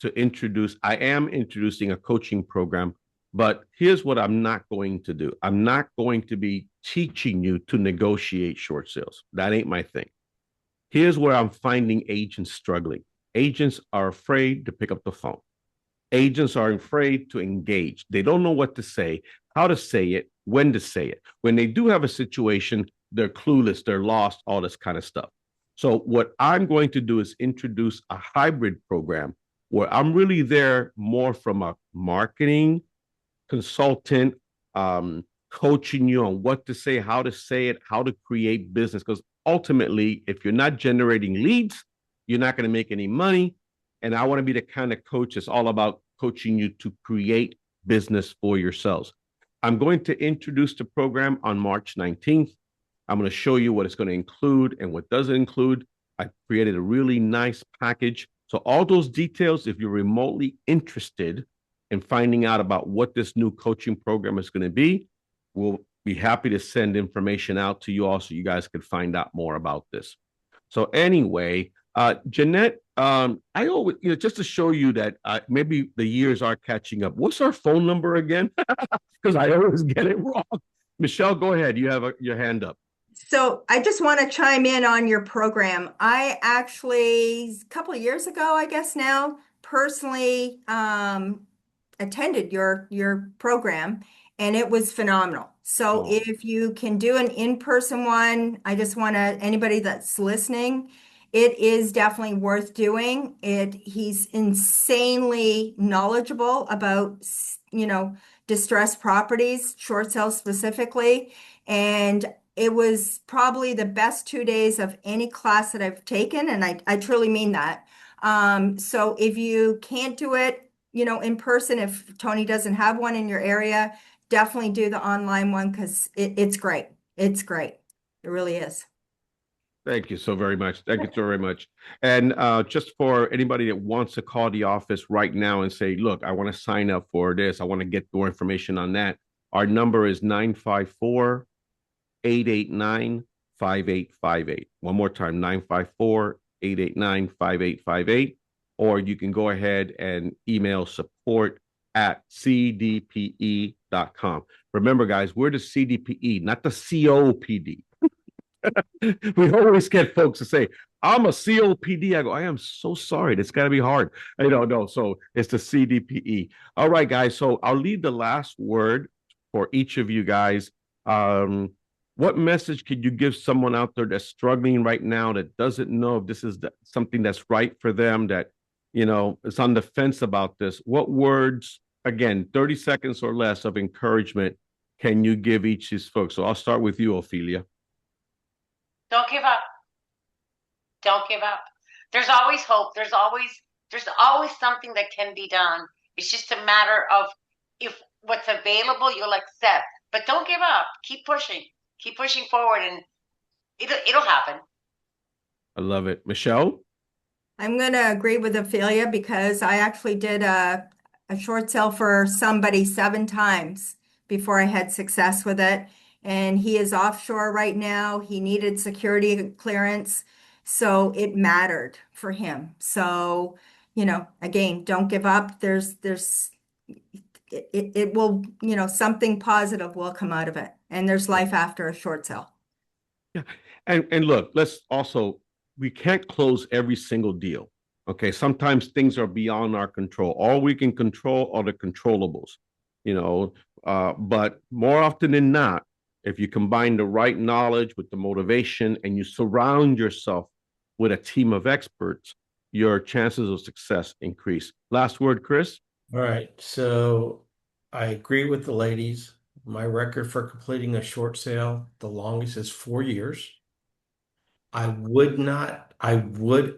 to introducing a coaching program, but here's what I'm not going to do. I'm not going to be teaching you to negotiate short sales. That ain't my thing. Here's where I'm finding agents struggling. Agents are afraid to pick up the phone. Agents are afraid to engage. They don't know what to say, how to say it, when to say it. When they do have a situation, they're clueless, they're lost, all this kind of stuff. So what I'm going to do is introduce a hybrid program where I'm really there more from a marketing consultant, coaching you on what to say, how to say it, how to create business. Because ultimately, if you're not generating leads, you're not going to make any money. And I want to be the kind of coach that's all about coaching you to create business for yourselves. I'm going to introduce the program on March 19th. I'm going to show you what it's going to include and what doesn't include. I created a really nice package. So all those details, if you're remotely interested in finding out about what this new coaching program is going to be, we'll be happy to send information out to you all so you guys could find out more about this. So anyway, Jeanette, I always, just to show you that maybe the years are catching up. What's our phone number again? Because I always get it wrong. Michelle, go ahead. You have your hand up. So I just want to chime in on your program. I actually, a couple of years ago, I guess now, personally attended your program, and it was phenomenal. So if you can do an in-person one, I just want to, anybody that's listening, it is definitely worth doing. He's insanely knowledgeable about, distressed properties, short sales specifically. And it was probably the best 2 days of any class that I've taken, and I truly mean that. So if you can't do it, in person, if Tony doesn't have one in your area, definitely do the online one because it's great. It's great. It really is. Thank you so very much. Thank you so very much. And just for anybody that wants to call the office right now and say, look, I want to sign up for this, I want to get more information on that, our number is 954-889-5858. One more time, 954-889-5858. Or you can go ahead and email support@cdpe.com. Remember, guys, we're the CDPE, not the COPD. We always get folks to say, I'm a COPD. I go, I am so sorry. That's got to be hard. I don't know. So it's the CDPE. All right, guys. So I'll leave the last word for each of you guys. What message could you give someone out there that's struggling right now, that doesn't know if this is something that's right for them, that, is on the fence about this? What words, again, 30 seconds or less of encouragement can you give each of these folks? So I'll start with you, Ophelia. Don't give up. Don't give up. There's always hope. There's always something that can be done. It's just a matter of if what's available you'll accept. But don't give up. Keep pushing. Keep pushing forward, and it'll happen. I love it. Michelle? I'm going to agree with Ophelia because I actually did a short sale for somebody 7 times before I had success with it. And he is offshore right now. He needed security clearance, so it mattered for him. So, again, don't give up. It will, something positive will come out of it. And there's life after a short sale. Yeah. And look, we can't close every single deal. Okay. Sometimes things are beyond our control. All we can control are the controllables, but more often than not, if you combine the right knowledge with the motivation and you surround yourself with a team of experts, your chances of success increase. Last word, Chris? All right. So I agree with the ladies. My record for completing a short sale, the longest is 4 years. I would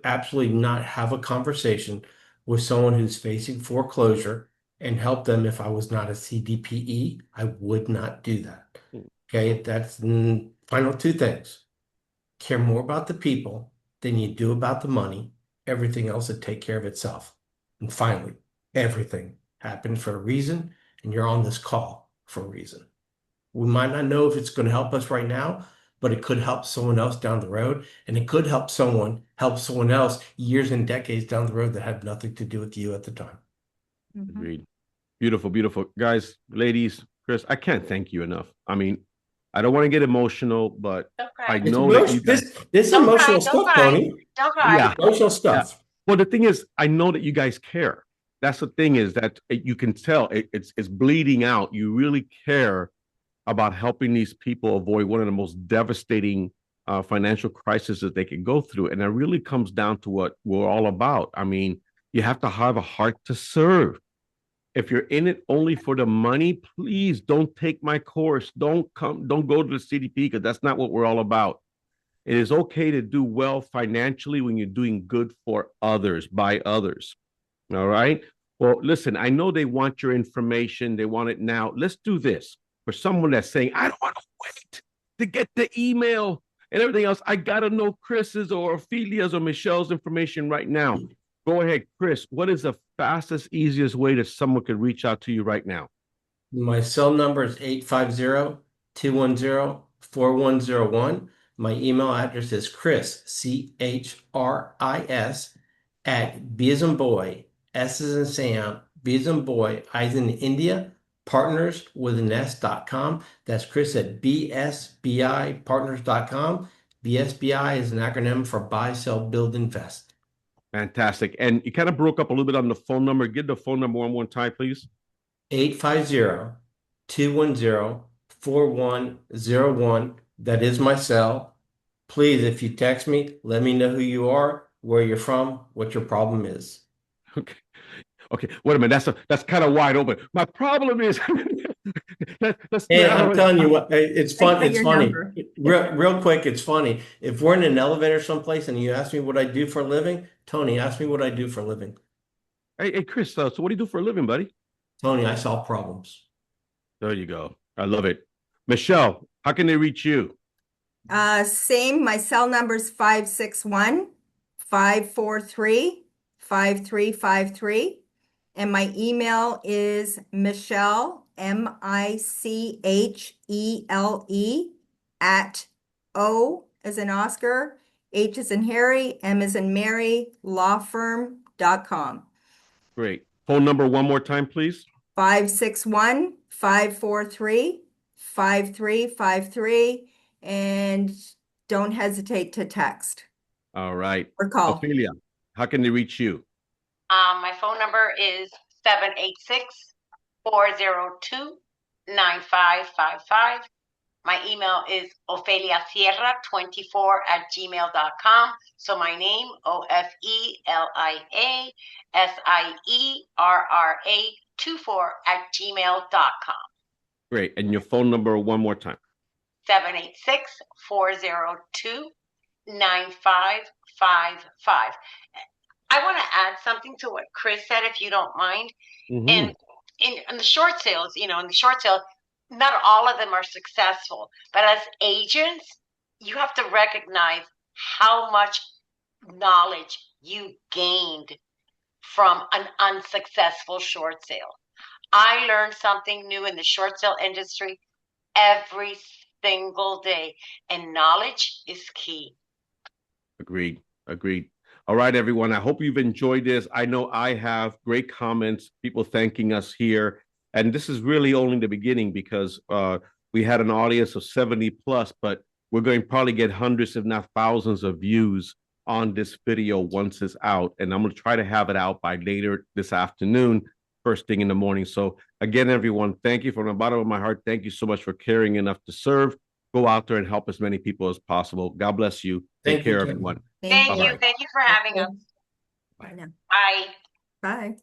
absolutely not have a conversation with someone who's facing foreclosure and help them if I was not a CDPE. I would not do that. Okay, that's final 2 things. Care more about the people than you do about the money. Everything else will take care of itself. And finally, everything happens for a reason, and you're on this call for a reason. We might not know if it's going to help us right now, but it could help someone else down the road, and it could help someone else years and decades down the road that had nothing to do with you at the time. Agreed. Beautiful, beautiful. Guys, ladies, Chris, I can't thank you enough. I mean, I don't want to get emotional, but I know that you guys... This emotional stuff, Tony. Don't cry. Yeah. Emotional stuff. Yeah. Well, the thing is, I know that you guys care. That's the thing, is that you can tell it's bleeding out. You really care about helping these people avoid one of the most devastating financial crises that they can go through. And that really comes down to what we're all about. I mean, you have to have a heart to serve. If you're in it only for the money, please don't take my course. Don't go to the CDP, because that's not what we're all about. It is okay to do well financially when you're doing good for others, by others. All right. Well, listen, I know they want your information. They want it now. Let's do this. For someone that's saying, I don't want to wait to get the email and everything else, I got to know Chris's or Ophelia's or Michelle's information right now. Go ahead, Chris. What is the fastest, easiest way that someone could reach out to you right now? My cell number is 850-210-4101. My email address is Chris, CHRIS, at B as in boy, S as in Sam, B as in boy, I as in India, partnerswithanS.com. That's Chris at BSBIpartners.com. BSBI is an acronym for Buy, Sell, Build, Invest. Fantastic. And you kind of broke up a little bit on the phone number. Give the phone number one more time, please. 850-210-4101. That is my cell. Please, if you text me, let me know who you are, where you're from, what your problem is. Okay. Okay. Wait a minute. That's kind of wide open. My problem is let's And I'm narrow it telling you down. what, it's I fun. got It's your funny. number. Real quick, it's funny. If we're in an elevator someplace and you ask me what I do for a living, Tony, ask me what I do for a living. Hey, Chris. So what do you do for a living, buddy? Tony, I solve problems. There you go. I love it. Michelle, how can they reach you? Same, my cell number is 561-543-5353. And my email is Michelle, Michele, at O as in Oscar, H as in Harry, M as in Mary, lawfirm.com. Great. Phone number one more time, please. 561-543-5353. And don't hesitate to text All right. or call. Ophelia, how can they reach you? My phone number is 786-402-9555. My email is opheliasierra24@gmail.com. So my name, OFELIASIERRA24@gmail.com. Great. And your phone number one more time. 786-402-9555. I want to add something to what Chris said, if you don't mind. Mhm. And in the short sales, in the short sale, not all of them are successful. But as agents, you have to recognize how much knowledge you gained from an unsuccessful short sale. I learned something new in the short sale industry every single day, and knowledge is key. Agreed. Agreed. All right, everyone. I hope you've enjoyed this. I know I have great comments, people thanking us here. And this is really only the beginning because we had an audience of 70 plus, but we're going to probably get hundreds, if not thousands, of views on this video once it's out. And I'm going to try to have it out by later this afternoon, first thing in the morning. So, again, everyone, thank you from the bottom of my heart. Thank you so much for caring enough to serve. Go out there and help as many people as possible. God bless you. Take Thank you, care, Tony. everyone. Thank Bye-bye. you. Thank you for having us. Bye now. Bye. Bye.